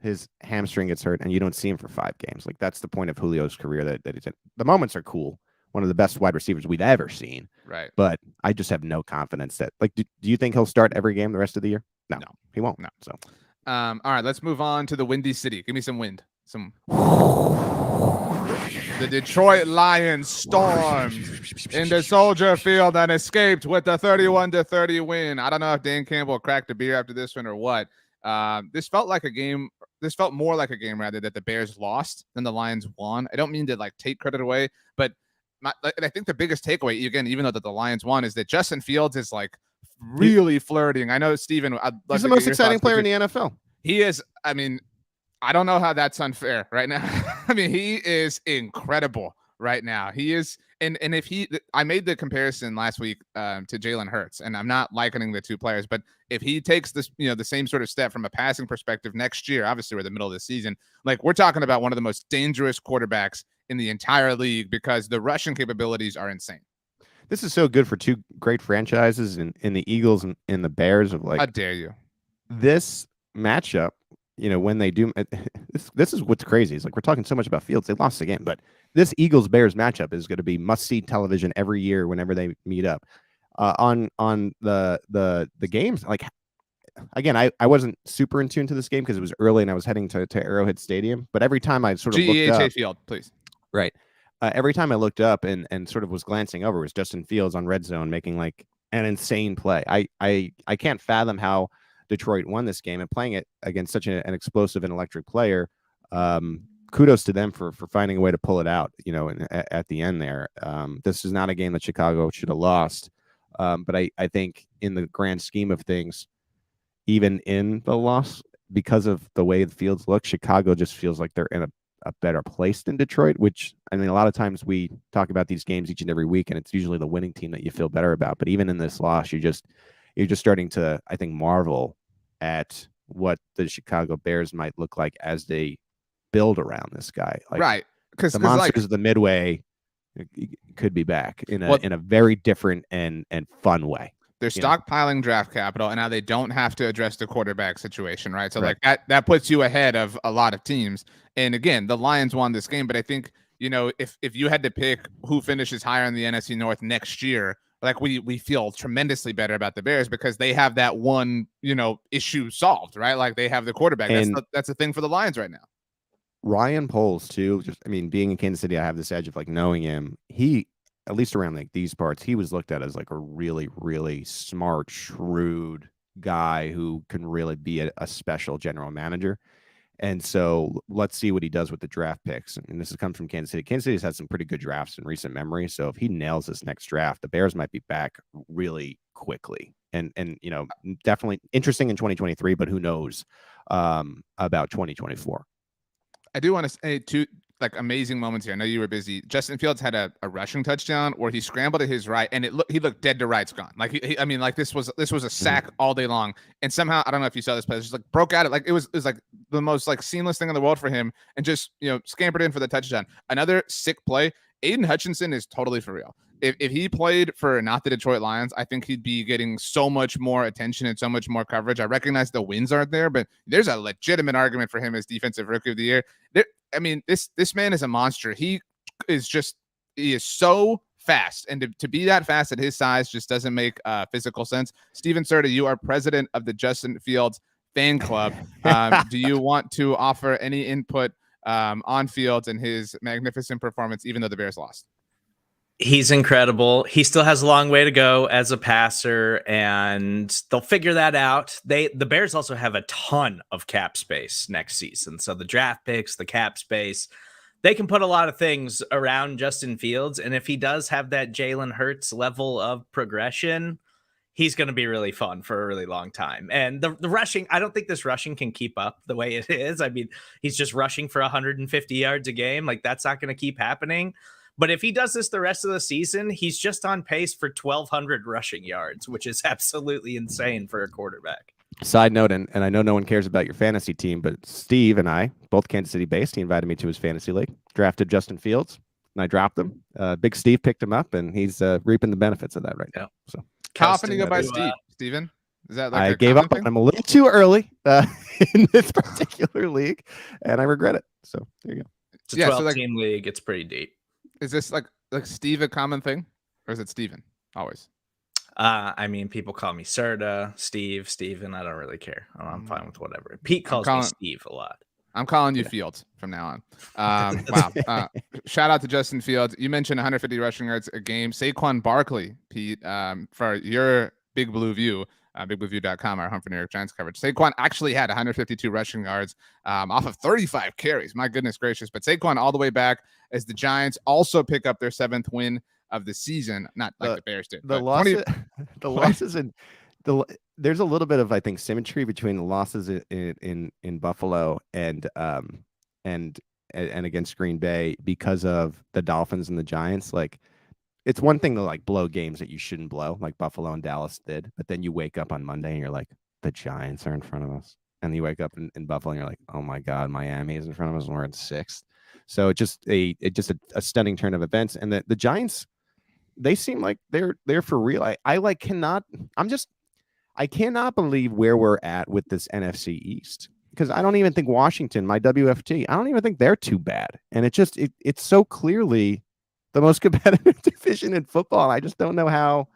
his hamstring gets hurt, and you don't see him for 5 games. Like, that's the point of Julio's career that he's in. The moments are cool. One of the best wide receivers we've ever seen. Right. But I just have no confidence that, like, do you think he'll start every game the rest of the year? No, he won't. No. So, all right, let's move on to the Windy City. Give me some wind. The Detroit Lions stormed into Soldier Field and escaped with a 31-30 win. I don't know if Dan Campbell cracked a beer after this one or what. This felt like a game. This felt more like a game rather that the Bears lost than the Lions won. I don't mean to take credit away, but I think the biggest takeaway, again, even though that the Lions won, is that Justin Fields is really flirting. I know, Steven. He's the most exciting player in the NFL. He is. I mean, I don't know how that's unfair right now. I mean, he is incredible right now. He is, and if I made the comparison last week to Jalen Hurts, and I'm not likening the two players, but if he takes this, the same sort of step from a passing perspective next year, obviously we're in the middle of the season, like we're talking about one of the most dangerous quarterbacks in the entire league because the rushing capabilities are insane. This is so good for two great franchises in the Eagles and the Bears. Of like, how dare you? This matchup, when they do, this is what's crazy. Is like we're talking so much about Fields. They lost the game, but this Eagles Bears matchup is going to be must see television every year whenever they meet up. On the games, like again, I wasn't super in tune to this game because it was early and I was heading to Arrowhead Stadium. But every time I sort of looked up, Field, please. Right. Every time I looked up and sort of was glancing over, was Justin Fields on red zone making like an insane play. I can't fathom how Detroit won this game and playing it against such an explosive and electric player. Kudos to them for finding a way to pull it out, at the end there. This is not a game that Chicago should have lost. But I think in the grand scheme of things, even in the loss, because of the way the Fields look, Chicago just feels like they're in a better place than Detroit, which, I mean, a lot of times we talk about these games each and every week, and it's usually the winning team that you feel better about. But even in this loss, you're just starting to, I think, marvel at what the Chicago Bears might look like as they build around this guy. Like, right. Because the monsters of the Midway could be back in a very different and fun way. They're stockpiling draft capital, and now they don't have to address the quarterback situation, right? So like that puts you ahead of a lot of teams. And again, the Lions won this game, but I think, if you had to pick who finishes higher in the NFC North next year, like we feel tremendously better about the Bears because they have that one, issue solved, right? Like they have the quarterback. That's the thing for the Lions right now. Ryan Poles too. Being in Kansas City, I have this edge of like knowing him. He, at least around like these parts, he was looked at as like a really, really smart, shrewd guy who can really be a special general manager. And so let's see what he does with the draft picks. And this has come from Kansas City. Kansas City has had some pretty good drafts in recent memory. So if he nails this next draft, the Bears might be back really quickly. And definitely interesting in 2023, but who knows about 2024. I do want to say two amazing moments here. I know you were busy. Justin Fields had a rushing touchdown where he scrambled to his right, and he looked dead to rights gone. Like this was a sack all day long, and somehow I don't know if you saw this play, it just like broke out. It was like the most like seamless thing in the world for him, and just scampered in for the touchdown. Another sick play. Aiden Hutchinson is totally for real. If he played for not the Detroit Lions, I think he'd be getting so much more attention and so much more coverage. I recognize the wins aren't there, but there's a legitimate argument for him as defensive rookie of the year. This man is a monster. He is so fast, and to be that fast at his size just doesn't make physical sense. Steven Serta, you are president of the Justin Fields fan club. Do you want to offer any input on Fields and his magnificent performance, even though the Bears lost? He's incredible. He still has a long way to go as a passer, and they'll figure that out. The Bears also have a ton of cap space next season. So the draft picks, the cap space, they can put a lot of things around Justin Fields. And if he does have that Jalen Hurts level of progression, he's going to be really fun for a really long time. And the rushing, I don't think this rushing can keep up the way it is. I mean, he's just rushing for 150 yards a game. Like, that's not going to keep happening. But if he does this the rest of the season, he's just on pace for 1,200 rushing yards, which is absolutely insane for a quarterback. Side note, and I know no one cares about your fantasy team, but Steve and I, both Kansas City based, he invited me to his fantasy league, drafted Justin Fields, and I dropped him. Big Steve picked him up, and he's reaping the benefits of that right now. So how often do you go by Steve, Steven? Is that like I gave up on him a little too early in this particular league, and I regret it. So there you go. It's a 12-team league. It's pretty deep. Is this like Steve a common thing, or is it Steven always? I mean, people call me Serta, Steve, Steven. I don't really care. I'm fine with whatever. Pete calls me Steve a lot. I'm calling you Fields from now on. Wow. Shout out to Justin Fields. You mentioned 150 rushing yards a game. Saquon Barkley, Pete, for your Big Blue View, bigblueview.com, our home for New York Giants coverage. Saquon actually had 152 rushing yards off of 35 carries. My goodness gracious. But Saquon all the way back as the Giants also pick up their 7th win of the season. Not like the Bears did. The losses and there's a little bit of, I think, symmetry between the losses in Buffalo and and against Green Bay because of the Dolphins and the Giants. Like, it's one thing to like blow games that you shouldn't blow, like Buffalo and Dallas did, but then you wake up on Monday and you're like, the Giants are in front of us, and you wake up in Buffalo and you're like, oh my God, Miami is in front of us and we're in sixth. So just a stunning turn of events, and the Giants, they seem like they're for real. I cannot believe where we're at with this NFC East, because I don't even think Washington, my WFT, I don't even think they're too bad. And it's so clearly the most competitive division in football. I just don't know how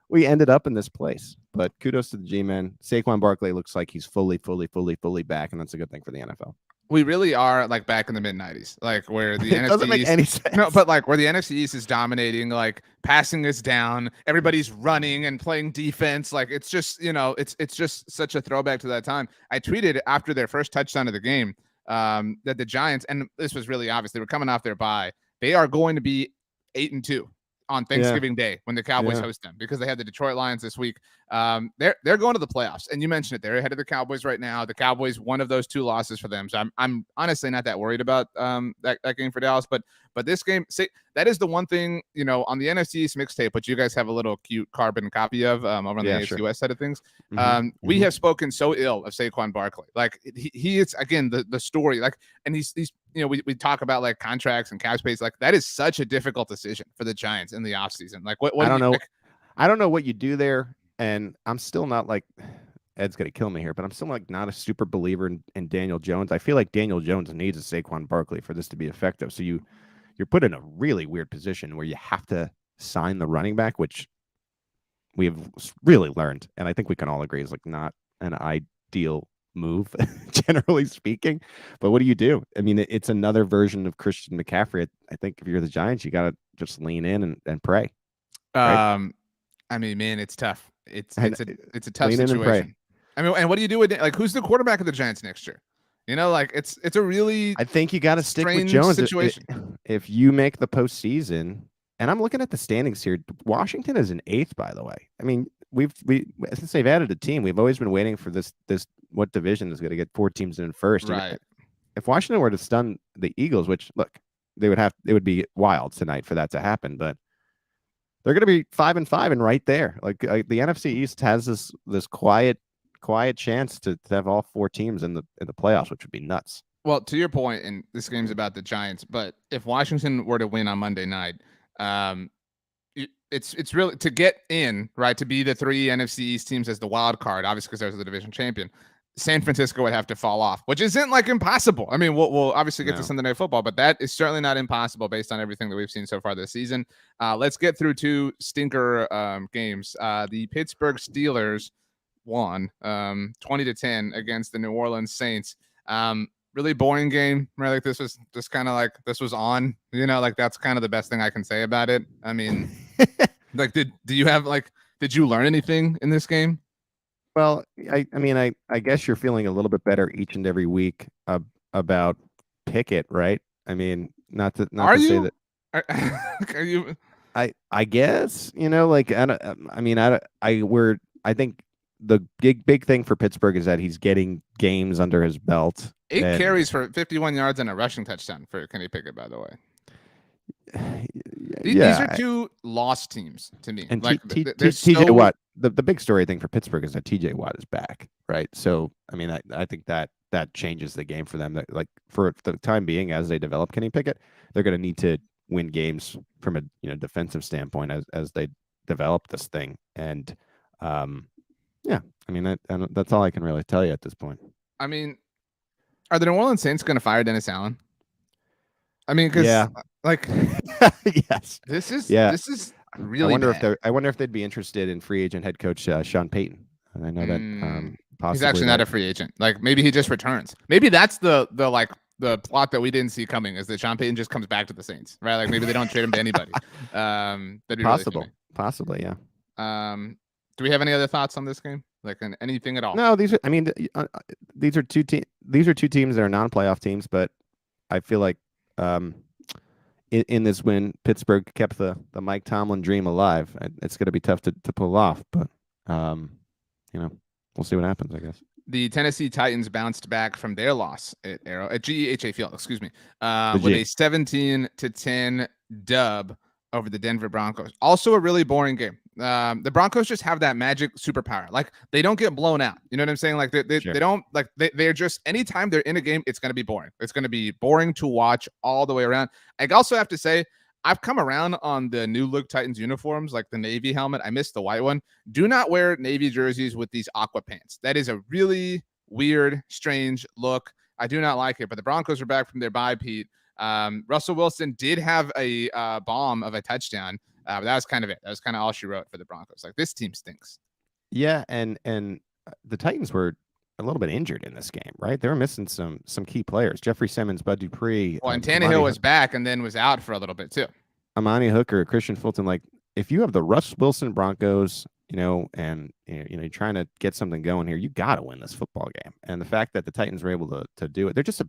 we ended up in this place. But kudos to the G-men. Saquon Barkley looks like he's fully back, and that's a good thing for the NFL. We really are like back in the mid-90s, like where the It NFC doesn't make East, any sense. no, but like where the NFC East is dominating, like passing us down, everybody's running and playing defense. Like it's just, it's just such a throwback to that time. I tweeted after their first touchdown of the game that the Giants, and this was really obvious, they were coming off their bye. They are going to be 8-2 on Thanksgiving Day when the Cowboys host them, because they have the Detroit Lions this week. They're going to the playoffs, and you mentioned it. They're ahead of the Cowboys right now. The Cowboys, one of those 2 losses for them. So I'm honestly not that worried about that game for Dallas. But this game, that is the one thing, on the NFC East mixtape, which you guys have a little cute carbon copy of over on the AFC West side of things. We have spoken so ill of Saquon Barkley. Like he is, again, the story, like, and he's we talk about like contracts and cap space. Like that is such a difficult decision for the Giants in the offseason. Like what I don't know. Think? I don't know what you do there. And I'm still not like, Ed's going to kill me here, but I'm still like not a super believer in Daniel Jones. I feel like Daniel Jones needs a Saquon Barkley for this to be effective. So you're put in a really weird position where you have to sign the running back, which we have really learned, and I think we can all agree is like not an ideal move, generally speaking. But what do you do? I mean, it's another version of Christian McCaffrey. I think if you're the Giants, you got to just lean in and pray. Right? I mean, man, it's tough. It's a tough lean in and pray. situation. I mean, and what do you do with like who's the quarterback of the Giants next year? Like it's a really, I think you got to stick with Jones situation. If you make the postseason, and I'm looking at the standings here, Washington is in 8th, by the way. I mean, since they've added a team, we've always been waiting for this what division is going to get 4 teams in first. Right. If Washington were to stun the Eagles, which look, it would be wild tonight for that to happen, but they're going to be 5-5 and right there. Like the NFC East has this quiet chance to have all 4 teams in the playoffs, which would be nuts. Well, to your point, and this game's about the Giants, but if Washington were to win on Monday night, it's really to get in, right, to be the 3 NFC East teams as the wild card, obviously because they're the division champion. San Francisco would have to fall off, which isn't like impossible. I mean, we'll obviously get to Sunday Night Football, but that is certainly not impossible based on everything that we've seen so far this season. Let's get through 2 stinker games. The Pittsburgh Steelers won 20-10 against the New Orleans Saints. Really boring game, right? Like this was just kind of like this was on, like that's kind of the best thing I can say about it. I mean, like did you learn anything in this game? Well, I guess you're feeling a little bit better each and every week about Pickett, right? I mean, not to say that. Are you? I guess like I think the big thing for Pittsburgh is that he's getting games under his belt. 8 carries for 51 yards and a rushing touchdown for Kenny Pickett, by the way. These are 2 lost teams to me. And like TJ Watt, the big story thing for Pittsburgh is that TJ Watt is back, right? So I mean, I think that changes the game for them. That like for the time being, as they develop Kenny Pickett, they're going to need to win games from a defensive standpoint as they develop this thing. And yeah, I mean that's all I can really tell you at this point. I mean, are the New Orleans Saints going to fire Dennis Allen? I mean, because like, yes, this is really. I wonder if they'd be interested in free agent head coach Sean Payton. And I know that possibly he's actually not a free agent. Like maybe he just returns. Maybe that's the plot that we didn't see coming is that Sean Payton just comes back to the Saints, right? Like maybe they don't trade him to anybody. That'd be possibly, yeah. Do we have any other thoughts on this game? Like anything at all? No, these are 2 teams that are non-playoff teams, but I feel like in this win, Pittsburgh kept the Mike Tomlin dream alive. It's going to be tough to pull off, but we'll see what happens, I guess. The Tennessee Titans bounced back from their loss at GEHA Field, excuse me, The with G. a 17-10 dub over the Denver Broncos. Also a really boring game. The Broncos just have that magic superpower. Like, they don't get blown out. You know what I'm saying? Like, they Sure. don't, like, they're just, anytime they're in a game, it's going to be boring. It's going to be boring to watch all the way around. I also have to say, I've come around on the new look Titans uniforms, like the Navy helmet. I missed the white one. Do not wear Navy jerseys with these aqua pants. That is a really weird, strange look. I do not like it, but the Broncos are back from their bye, Pete. Russell Wilson did have a bomb of a touchdown. But that was kind of it. That was kind of all she wrote for the Broncos. Like, this team stinks. Yeah, and the Titans were a little bit injured in this game, right? They were missing some key players. Jeffrey Simmons, Bud Dupree. Well, and Tannehill was back and then was out for a little bit too. Amani Hooker, Christian Fulton. Like, if you have the Russ Wilson Broncos, and you're trying to get something going here, you got to win this football game. And the fact that the Titans were able to do it, they're just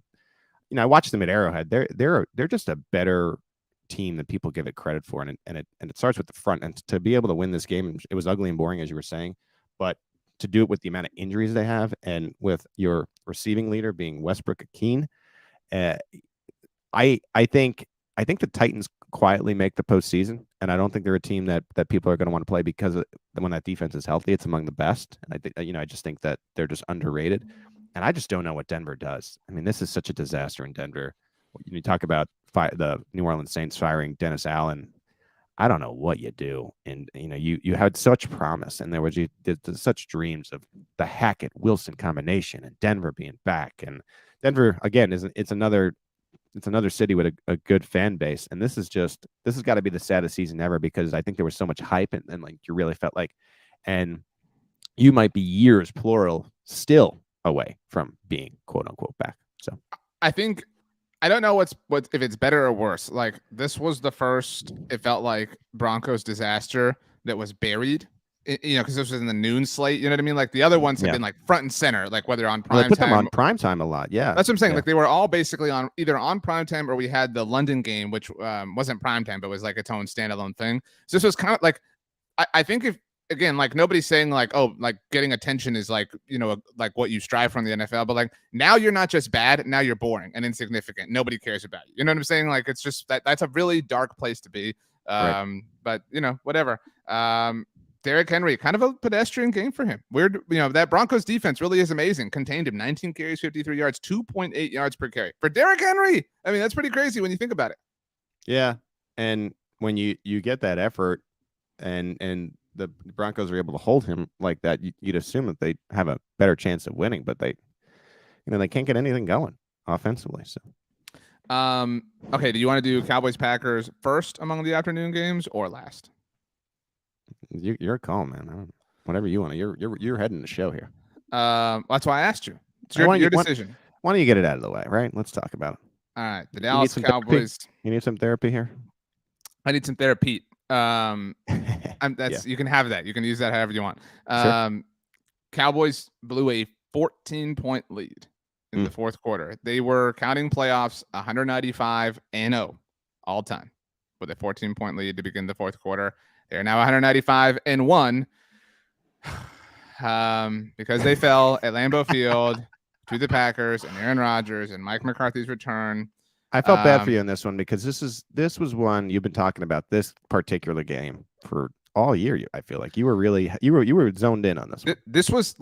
I watched them at Arrowhead. They're just a better team than people give it credit for, and it starts with the front. And to be able to win this game, it was ugly and boring, as you were saying, but to do it with the amount of injuries they have, and with your receiving leader being Westbrook-Akeen, I think the Titans quietly make the postseason, and I don't think they're a team that people are going to want to play, because when that defense is healthy, it's among the best. And I just think that they're just underrated, and I just don't know what Denver does. I mean, this is such a disaster in Denver. You talk about the New Orleans Saints firing Dennis Allen. I don't know what you do. And, you had such promise, and there was such dreams of the Hackett-Wilson combination and Denver being back. And Denver, again, it's another city with a good fan base. And this has got to be the saddest season ever, because I think there was so much hype, and like, you really felt like, and you might be years, plural, still away from being quote unquote back. So I think, I don't know what if it's better or worse. Like, this was the first, it felt like, Broncos disaster that was buried, because this was in the noon slate. You know what I mean? Like, the other ones have been like front and center, like whether on prime they put time. them on prime time a lot. Yeah, that's what I'm saying. Yeah. Like, they were all basically on either on prime time, or we had the London game, which wasn't prime time, but was like its own standalone thing. So this was kind of like, I think, if, again, like, nobody's saying like, oh, like, getting attention is like, like what you strive for in the NFL, but like, now you're not just bad, now you're boring and insignificant. Nobody cares about you. You know what I'm saying? Like, it's just that's a really dark place to be. Right. But whatever. Derrick Henry, kind of a pedestrian game for him. Weird, that Broncos defense really is amazing. Contained him, 19 carries, 53 yards, 2.8 yards per carry for Derrick Henry. I mean, that's pretty crazy when you think about it. Yeah, and when you get that effort, and the Broncos are able to hold him like that, you'd assume that they have a better chance of winning, but they can't get anything going offensively. So, okay, do you want to do Cowboys Packers first among the afternoon games or last? You're a call, man. Whatever you want. You're heading the show here. That's why I asked you. It's your decision. Why don't you get it out of the way, right? Let's talk about it. All right, the Dallas Cowboys. Therapy? You need some therapy here? I need some therapy. Yeah. You can have that. You can use that however you want. Sure. Cowboys blew a 14-point lead in the fourth quarter. They were, counting playoffs, 195-0 all time, with a 14-point lead to begin the fourth quarter. They're now 195-1 because they fell at Lambeau Field to the Packers and Aaron Rodgers and Mike McCarthy's return. I felt bad for you in this one, because this was one you've been talking about, this particular game, for all year. I feel like you were zoned in on this one. This was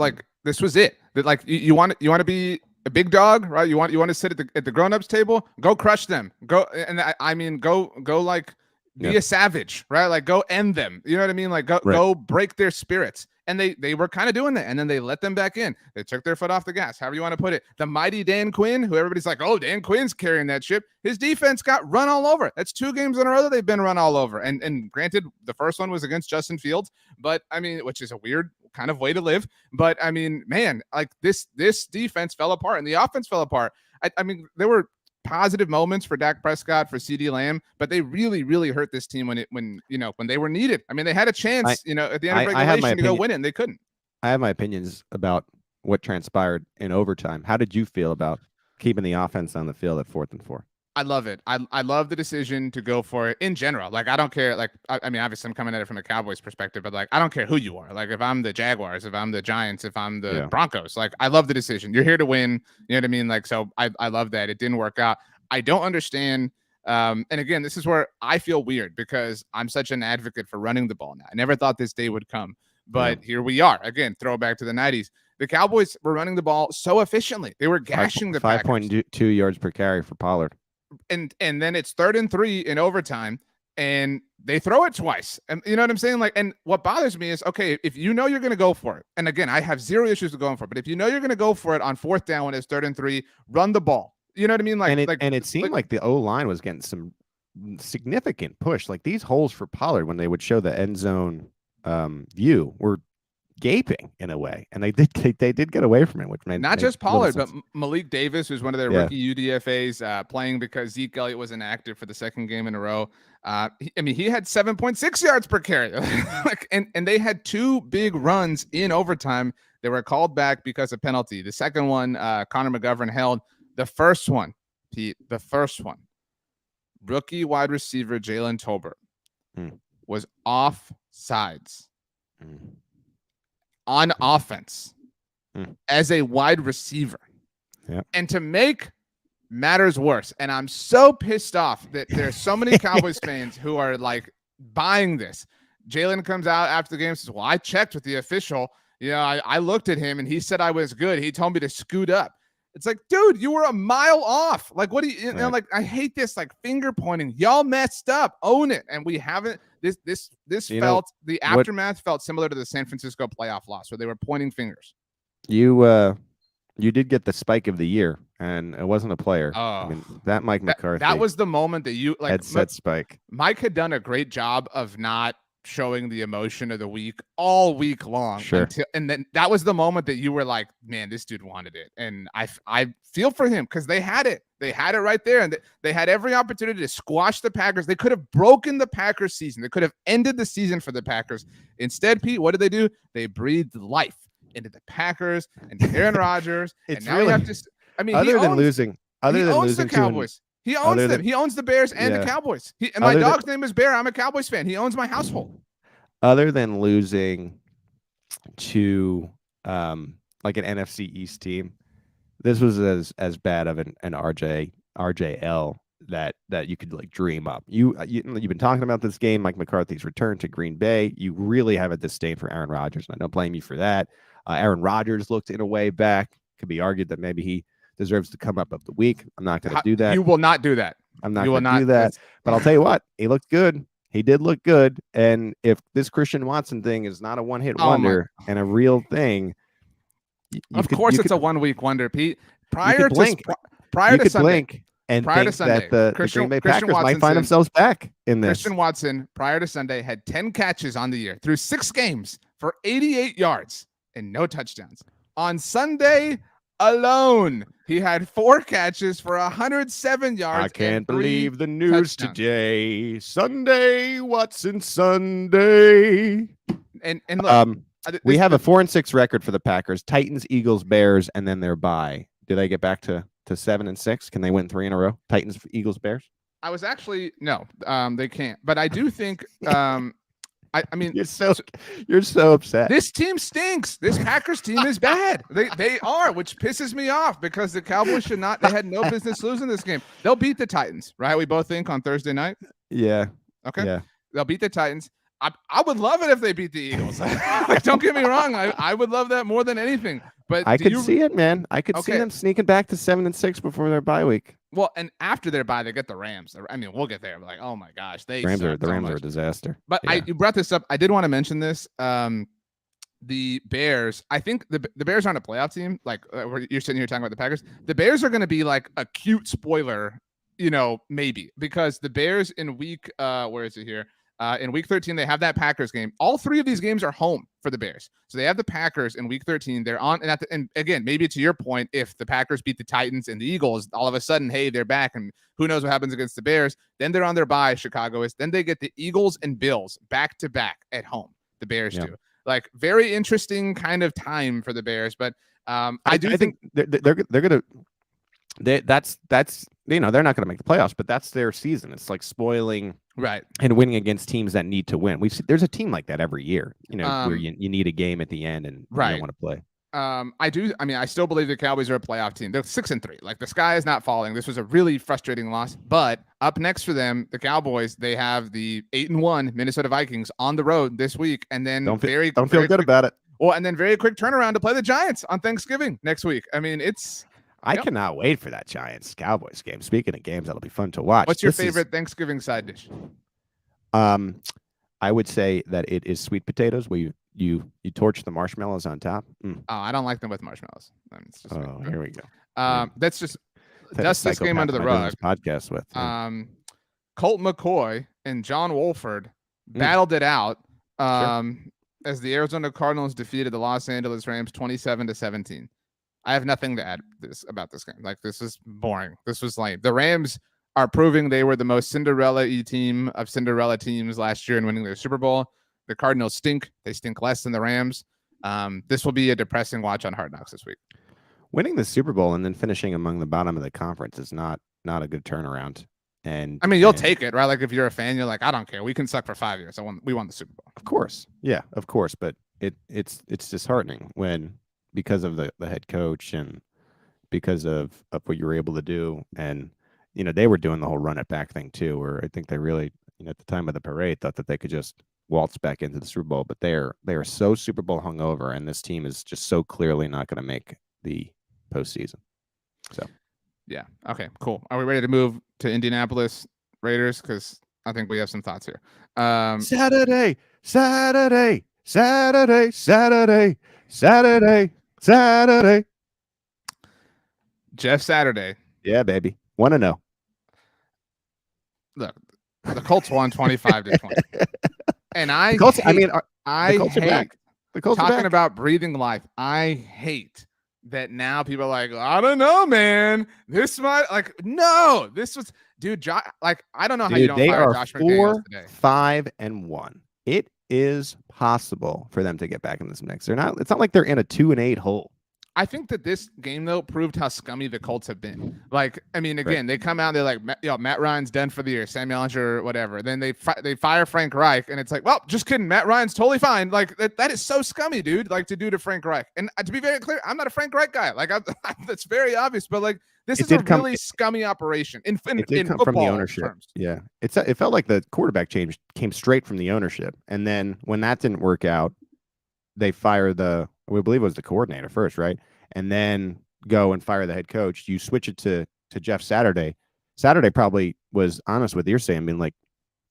it. Like, you want to be a big dog, right? You want to sit at the grown-ups table, go crush them, go, and I mean go like, be a savage, right? Like, go end them. You know what I mean? Like, go break their spirits. And they were kind of doing that. And then they let them back in. They took their foot off the gas, however you want to put it. The mighty Dan Quinn, who everybody's like, oh, Dan Quinn's carrying that ship. His defense got run all over. That's 2 games in a row that they've been run all over. And granted, the first one was against Justin Fields, but I mean, which is a weird kind of way to live. But I mean, man, like, this defense fell apart and the offense fell apart. I mean, there were positive moments for Dak Prescott, for CeeDee Lamb, but they really, really hurt this team when they were needed. I mean, they had a chance, at the end of regulation to go win it, and they couldn't. I have my opinions about what transpired in overtime. How did you feel about keeping the offense on the field at 4th and 4? I love it. I love the decision to go for it in general. Like, I don't care. Like, I mean, obviously I'm coming at it from a Cowboys perspective, but like, I don't care who you are. Like, if I'm the Jaguars, if I'm the Giants, if I'm the Broncos, like, I love the decision. You're here to win. You know what I mean? Like, so I love that. It didn't work out. I don't understand. And again, this is where I feel weird because I'm such an advocate for running the ball now. I never thought this day would come, but here we are. Again, throwback to the 90s. The Cowboys were running the ball so efficiently. They were gashing the Packers. 5.2 yards per carry for Pollard. And then it's 3rd and 3 in overtime, and they throw it twice. And you know what I'm saying? Like, and what bothers me is, okay, if you know you're going to go for it, and again, I have zero issues with going for it, but if you know you're going to go for it on 4th down when it's 3rd and 3, run the ball. You know what I mean? And it seemed like the O-line was getting some significant push. Like these holes for Pollard when they would show the end zone view were gaping in a way, and they did get away from it, which made not just Pollard, but Malik Davis, who's one of their rookie UDFAs, playing because Zeke Elliott was inactive for the 2nd game in a row. He had 7.6 yards per carry, and they had 2 big runs in overtime. They were called back because of penalty. The second one, Connor McGovern held. The first one, Pete, rookie wide receiver Jalen Tolbert was off sides. On offense as a wide receiver. And to make matters worse, and I'm so pissed off that there's so many Cowboys fans who are like buying this. Jalen comes out after the game and says, well, I checked with the official. You know, I looked at him and he said I was good. He told me to scoot up. It's like, dude, you were a mile off. Like, what do you know? Like, I hate this like finger pointing. Y'all messed up. Own it. And we haven't. This felt the aftermath felt similar to the San Francisco playoff loss where they were pointing fingers. You did get the spike of the year, and it wasn't a player. Oh, I mean, that Mike McCarthy. That was the moment that you like. Headset spike. Mike had done a great job of not showing the emotion of the week all week long. Sure. And then that was the moment that you were like, man, this dude wanted it. And I feel for him because they had it. They had it right there. And they had every opportunity to squash the Packers. They could have broken the Packers season. They could have ended the season for the Packers. Instead, Pete, what did they do? They breathed life into the Packers and Aaron Rodgers. It's and now really, you have to, I mean, other than losing the Cowboys. He owns them. He owns the Bears and the Cowboys. And my dog's name is Bear. I'm a Cowboys fan. He owns my household. Other than losing to like an NFC East team, this was as bad of an RJL that you could like dream up. You've been talking about this game, Mike McCarthy's return to Green Bay. You really have a disdain for Aaron Rodgers, and I don't blame you for that. Aaron Rodgers looked in a way back. Could be argued that maybe he deserves to come up of the week. I'm not going to do that. You will not do that. I'm not going to do that. But I'll tell you what, he looked good. He did look good. And if this Christian Watson thing is not a one-hit wonder and a real thing, of course it's a 1 week wonder, Pete. Prior to Sunday, and think that the Green Bay Packers might find themselves back in this. Christian Watson, prior to Sunday, had 10 catches on the year through 6 games for 88 yards and no touchdowns. On Sunday alone, he had 4 catches for 107 yards. I can't believe the news today. Sunday, Watson Sunday. And look, we have a 4-6 record for the Packers. Titans, Eagles, Bears, and then their bye. Do they get back to 7-6? Can they win 3 in a row? Titans, Eagles, Bears? I was actually no, they can't. But I do think I mean, you're so upset. This team stinks. This Packers team is bad. They are, which pisses me off because the Cowboys should not. They had no business losing this game. They'll beat the Titans, right? We both think on Thursday night. Yeah. Okay. Yeah. They'll beat the Titans. I would love it if they beat the Eagles. Like, don't get me wrong. I would love that more than anything. But I could see it, man. I could see them sneaking back to 7-6 before their bye week. Well, and after their bye, they get the Rams. I mean, we'll get there. But like, oh my gosh, the Rams are a disaster. But you brought this up. I did want to mention this. The Bears. I think the Bears aren't a playoff team. Like you're sitting here talking about the Packers. The Bears are going to be like a cute spoiler, maybe because the Bears in week where is it here? In week 13, they have that Packers game. All 3 of these games are home for the Bears. So they have the Packers in week 13. They're on. And again, maybe to your point, if the Packers beat the Titans and the Eagles, all of a sudden, hey, they're back. And who knows what happens against the Bears. Then they're on their bye, Chicago is. Then they get the Eagles and Bills back to back at home. The Bears do. Like, very interesting kind of time for the Bears. But I think they're going to. that's they're not going to make the playoffs, but that's their season. It's like spoiling Right. and winning against teams that need to win. There's a team like that every year, where you need a game at the end and you don't want to play. I still believe the Cowboys are a playoff team. They're 6-3. Like, the sky is not falling. This was a really frustrating loss, but up next for them, the Cowboys, they have the 8-1 Minnesota Vikings on the road this week, and then don't feel good about it. Well, and then very quick turnaround to play the Giants on Thanksgiving next week. I mean, I cannot wait for that Giants Cowboys game. Speaking of games, that'll be fun to watch. What's your favorite Thanksgiving side dish? I would say that it is sweet potatoes where you torch the marshmallows on top. Oh, I don't like them with marshmallows. Here we go. That's just dust this game under the rug. Podcast with Colt McCoy and John Wolford battled it out as the Arizona Cardinals defeated the Los Angeles Rams 27-17. I have nothing to add about this game. Like, this is boring. This was lame. The Rams are proving they were the most Cinderella-y team of Cinderella teams last year in winning their Super Bowl. The Cardinals stink. They stink less than the Rams. This will be a depressing watch on Hard Knocks this week. Winning the Super Bowl and then finishing among the bottom of the conference is not a good turnaround. And I mean, you'll take it, right? Like, if you're a fan, you're like, I don't care. We can suck for 5 years. We won the Super Bowl. Of course. Yeah, of course. But it's disheartening when, because of the head coach and because of what you were able to do. And, they were doing the whole run it back thing too, where I think they really, at the time of the parade, thought that they could just waltz back into the Super Bowl. But they are so Super Bowl hungover, and this team is just so clearly not going to make the postseason. So, yeah. Okay, cool. Are we ready to move to Indianapolis Raiders? Because I think we have some thoughts here. Saturday. Jeff Saturday. Yeah, baby. 1-0. Look, the Colts won 25-20. And I Colts, hate, I Colts hate back. The Colts talking about breathing life. I hate that now people are like, I don't know, man. This was, dude, I don't know how you don't fire Josh McDaniels today. 5-1. It is possible for them to get back in this mix. It's not like they're in a 2-8 hole. I think that this game, though, proved how scummy the Colts have been. Like, I mean, again, They come out, they're like, Matt Ryan's done for the year, Sam Ellinger, whatever. Then they fire Frank Reich, and it's like, well, just kidding, Matt Ryan's totally fine. Like, that is so scummy, dude, like, to do to Frank Reich. And to be very clear, I'm not a Frank Reich guy. Like, that's very obvious, but, like, this is a really scummy operation in football from the ownership terms. Yeah, it felt like the quarterback change came straight from the ownership. And then when that didn't work out, they fire we believe it was the coordinator first, right? And then go and fire the head coach. You switch it to Jeff Saturday. Saturday probably was honest with your saying, being like,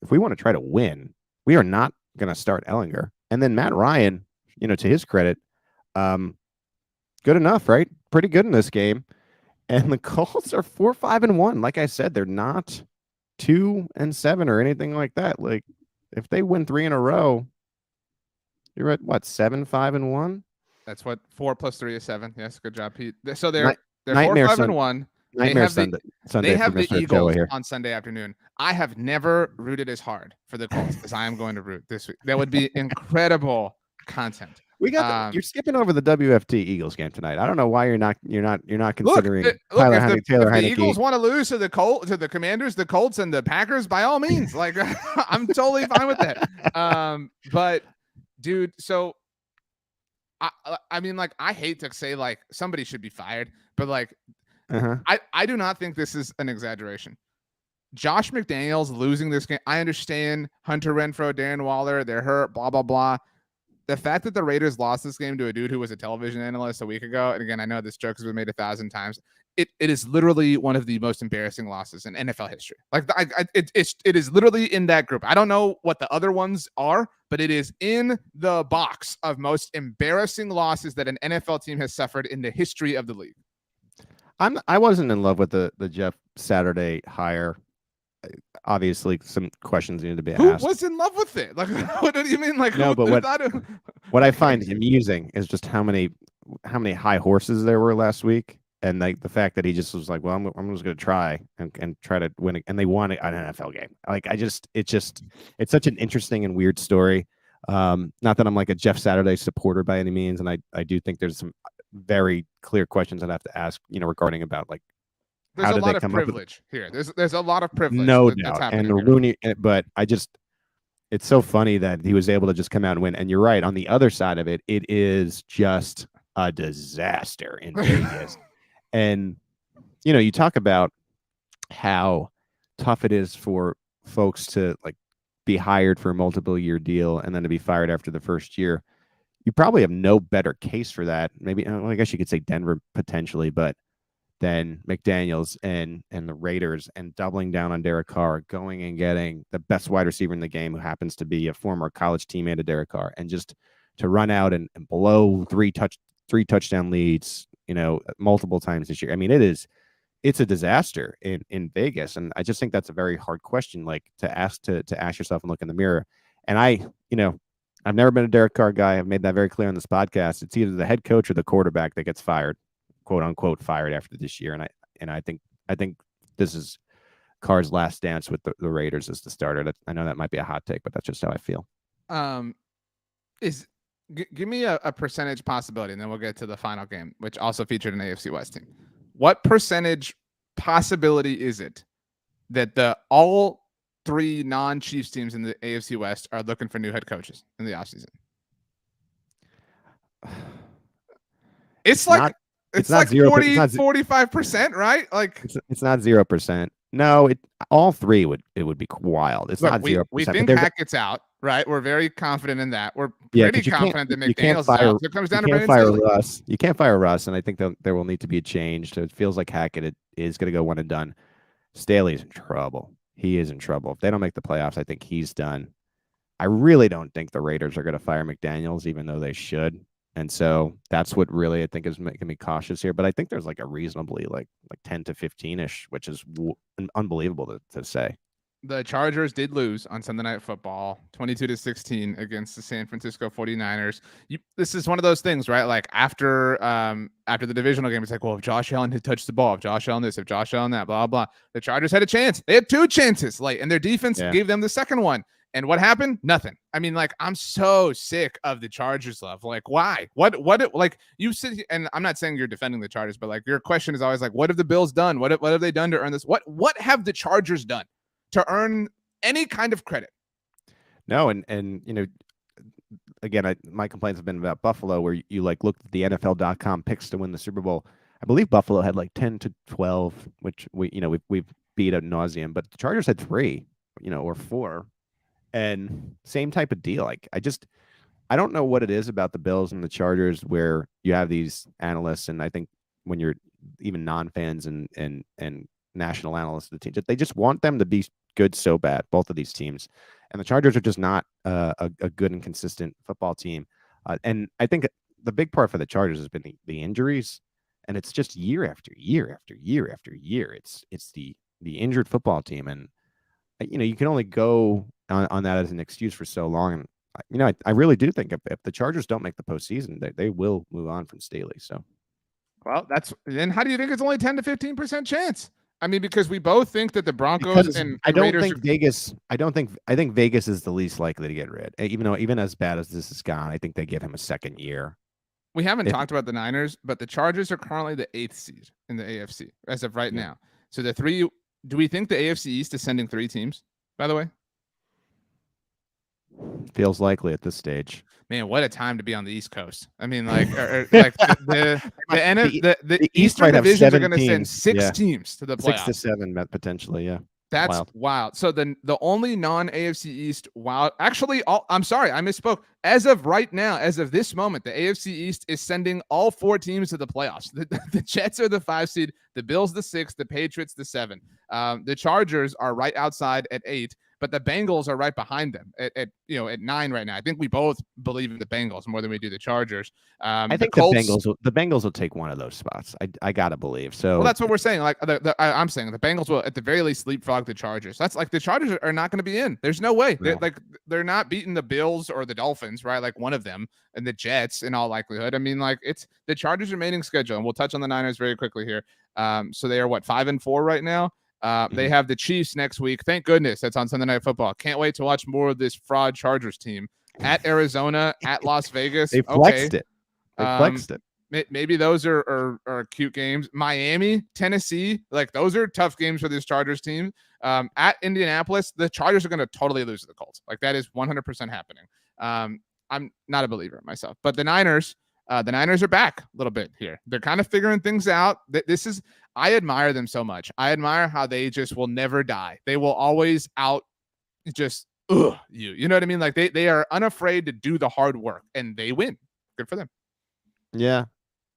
if we want to try to win, we are not going to start Ellinger. And then Matt Ryan, to his credit, good enough, right? Pretty good in this game. And the Colts are 4-5-1. Like I said, they're not 2-7 or anything like that. Like, if they win 3 in a row, you're at what, 7-5-1? That's what 4 + 3 is 7. Yes, good job, Pete. So they're 4-5-1. Nightmare Sunday. They have the Eagles on Sunday afternoon. I have never rooted as hard for the Colts as I am going to root this week. That would be incredible content. We got you're skipping over the WFT Eagles game tonight. I don't know why you're not considering Taylor Heineke. If the Eagles want to lose to the Commanders, the Colts, and the Packers, by all means. Like, I'm totally fine with that. But dude, so I mean, like, I hate to say like somebody should be fired, but like I do not think this is an exaggeration. Josh McDaniels losing this game. I understand Hunter Renfrow, Darren Waller, they're hurt, blah, blah, blah. The fact that the Raiders lost this game to a dude who was a television analyst a week ago, and again, I know this joke has been made 1,000 times. It is literally one of the most embarrassing losses in NFL history. Like, it is literally in that group. I don't know what the other ones are, but it is in the box of most embarrassing losses that an NFL team has suffered in the history of the league. I wasn't in love with the Jeff Saturday hire. Obviously, some questions needed to be asked. Who was in love with it? Like, what do you mean? Like, no, but what I find amusing is just how many high horses there were last week, and like the fact that he just was like, well, I'm just going to try and try to win it, and they won an NFL game. Like, it's such an interesting and weird story. Not that I'm like a Jeff Saturday supporter by any means, and I do think there's some very clear questions I'd have to ask, regarding about like There's how a did lot they of come up with privilege here. There's a lot of privilege no that's doubt? happening And here. Rooney, but it's so funny that he was able to just come out and win. And you're right. On the other side of it, it is just a disaster in Vegas. And you talk about how tough it is for folks to like be hired for a multiple year deal and then to be fired after the first year. You probably have no better case for that. Maybe, well, I guess you could say Denver potentially, but then McDaniels and the Raiders and doubling down on Derek Carr, going and getting the best wide receiver in the game who happens to be a former college teammate of Derek Carr, and just to run out and blow three touchdown leads, multiple times this year. I mean, it's a disaster in Vegas. And I just think that's a very hard question, like to ask yourself and look in the mirror. And I've never been a Derek Carr guy. I've made that very clear on this podcast. It's either the head coach or the quarterback that gets fired, quote unquote, fired after this year. And I think this is Carr's last dance with the Raiders as the starter. I know that might be a hot take, but that's just how I feel. Give me a percentage possibility, and then we'll get to the final game, which also featured an AFC West team. What percentage possibility is it that all three non-Chiefs teams in the AFC West are looking for new head coaches in the offseason? It's like 45%, right? Like it's not 0%. No, all three would be wild. It's not 0%. We think Hackett's out, right? We're very confident in that. We're pretty confident that McDaniels is out. So it comes down to Brandon Staley. Russ. You can't fire Russ, and I think there will need to be a change. So it feels like Hackett is going to go one and done. Staley's in trouble. He is in trouble. If they don't make the playoffs, I think he's done. I really don't think the Raiders are going to fire McDaniels, even though they should. And so that's what really I think is making me cautious here. But I think there's like a reasonably like 10 to 15-ish, which is unbelievable to say. The Chargers did lose on Sunday Night Football, 22-16 against the San Francisco 49ers. This is one of those things, right? Like after the divisional game, it's like, well, if Josh Allen had touched the ball, if Josh Allen this, if Josh Allen that, blah, blah. The Chargers had a chance. They had two chances late, and their defense gave them the second one. And what happened? Nothing. I mean, like, I'm so sick of the Chargers love. Like, why? What, like, you sit, and I'm not saying you're defending the Chargers, but like, your question is always like, what have the Bills done? What have they done to earn this? What have the Chargers done to earn any kind of credit? No, and again, my complaints have been about Buffalo, where you like looked at the NFL.com picks to win the Super Bowl. I believe Buffalo had like 10 to 12, which we've beat ad nauseum, but the Chargers had 3, or 4. And same type of deal. Like I don't know what it is about the Bills and the Chargers where you have these analysts, and I think when you're even non-fans and national analysts of the team, they just want them to be good so bad, both of these teams. And the Chargers are just not a good and consistent football team. And I think the big part for the Chargers has been the injuries, and it's just year after year after year after year. It's the injured football team, and you can only go on that as an excuse for so long. And I really do think if the Chargers don't make the postseason, they will move on from Staley. So, well, then how do you think it's only 10 to 15% chance? I mean, because we both think that the Broncos and Raiders I think Vegas is the least likely to get rid. Even as bad as this is gone, I think they give him a second year. We haven't talked about the Niners, but the Chargers are currently the 8th seed in the AFC as of right now. So do we think the AFC East is sending 3 teams, by the way? Feels likely at this stage. Man, what a time to be on the East Coast. I mean, like the Eastern divisions are going to send 6 teams to the playoffs. 6 to 7, potentially, yeah. That's wild. So the only non-AFC East I'm sorry, I misspoke. As of right now, as of this moment, the AFC East is sending all 4 teams to the playoffs. The Jets are the 5 seed, the Bills the 6, the Patriots the 7. The Chargers are right outside at 8. But the Bengals are right behind them at 9 right now. I think we both believe in the Bengals more than we do the Chargers. I think the Bengals will take one of those spots. I gotta believe. So well, that's what we're saying. Like I'm saying the Bengals will at the very least leapfrog the Chargers. That's like the Chargers are not going to be in. There's no way. No. They're not beating the Bills or the Dolphins, right? Like one of them, and the Jets in all likelihood. I mean, like it's the Chargers' remaining schedule, and we'll touch on the Niners very quickly here. So they are 5-4 right now. They have the Chiefs next week. Thank goodness that's on Sunday Night Football. Can't wait to watch more of this fraud Chargers team at Arizona, at Las Vegas. They flexed it. They flexed it. Maybe those are cute games. Miami, Tennessee, like those are tough games for this Chargers team. At Indianapolis, the Chargers are going to totally lose to the Colts. Like that is 100% happening. I'm not a believer myself, but the Niners are back a little bit here. They're kind of figuring things out. I admire them so much. I admire how they just will never die. They will always you know what I mean? Like they are unafraid to do the hard work and they win. Good for them. Yeah.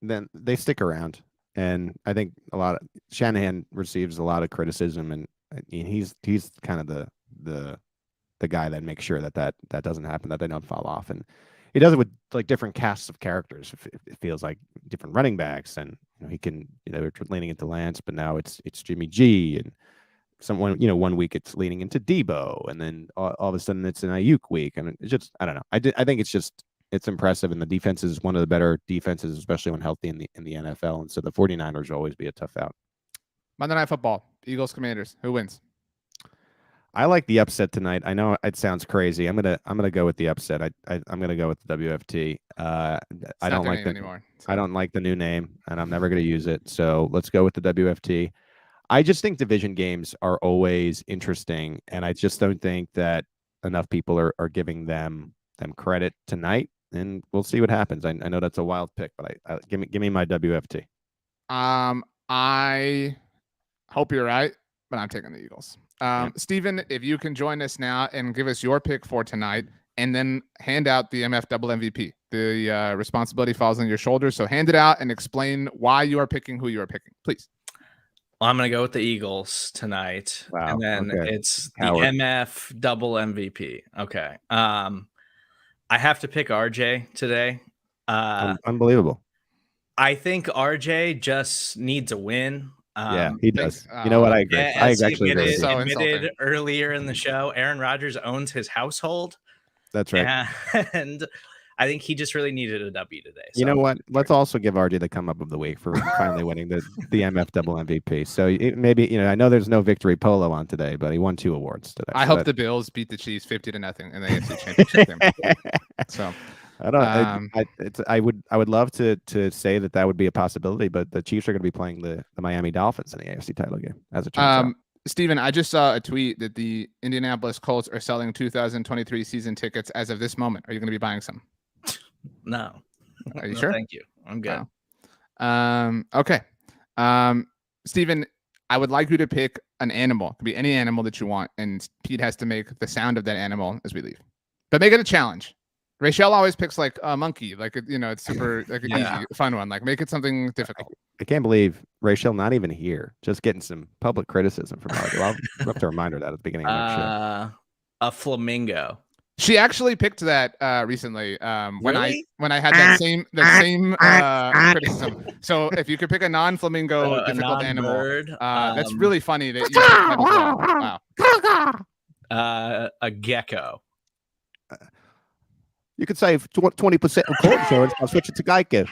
Then they stick around. And I think Shanahan receives a lot of criticism, and he's kind of the guy that makes sure that doesn't happen, that they don't fall off. And he does it with like different casts of characters. It feels like different running backs, and he can, we're leaning into Lance, but now it's Jimmy G, and someone, 1 week it's leaning into Debo, and then all of a sudden it's an Ayuk week. And it's just, I don't know. I think it's impressive, and the defense is one of the better defenses, especially when healthy in the NFL. And so the 49ers will always be a tough out. Monday Night Football, Eagles Commanders. Who wins? I like the upset tonight. I know it sounds crazy. I'm gonna go with the upset. I'm gonna go with the WFT. I don't like the anymore. So. I don't like the new name, and I'm never gonna use it. So let's go with the WFT. I just think division games are always interesting, and I just don't think that enough people are giving them credit tonight. And we'll see what happens. I know that's a wild pick, but give me my WFT. I hope you're right, but I'm taking the Eagles. Steven, if you can join us now and give us your pick for tonight, and then hand out the MF double MVP. The responsibility falls on your shoulders, so hand it out and explain why you are picking who you are picking, please. Well, I'm going to go with the Eagles tonight. Wow. And then it's the MF double MVP. Okay. I have to pick RJ today. Unbelievable. I think RJ just needs a win. Yeah, he does. You know what? I agree. I actually agree. So admitted earlier in the show, Aaron Rodgers owns his household. That's right. And I think he just really needed a W today. So you know what? Let's also give RJ the come up of the week for finally winning the MF double MVP. So maybe, I know there's no victory polo on today, but he won 2 awards today. I hope the Bills beat the Chiefs 50-0 in the AFC Championship game. So I don't. I would love to say that would be a possibility, but the Chiefs are going to be playing the Miami Dolphins in the AFC title game. As it turns out. Steven, I just saw a tweet that the Indianapolis Colts are selling 2023 season tickets as of this moment. Are you going to be buying some? No. Are you sure? Thank you. I'm good. Okay. Steven, I would like you to pick an animal. It could be any animal that you want, and Pete has to make the sound of that animal as we leave. But make it a challenge. Rachel always picks like a monkey, like it's super like an easy, fun one. Like make it something difficult. I can't believe Rachel not even here, just getting some public criticism from Margo. I'll have to remind her that at the beginning of the show. A flamingo. She actually picked that recently when Really? I had that same criticism. So if you could pick a non-flamingo difficult animal, that's really funny that you picked that as well. A gecko. You could save 20% on car insurance by switching to Geico.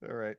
All right.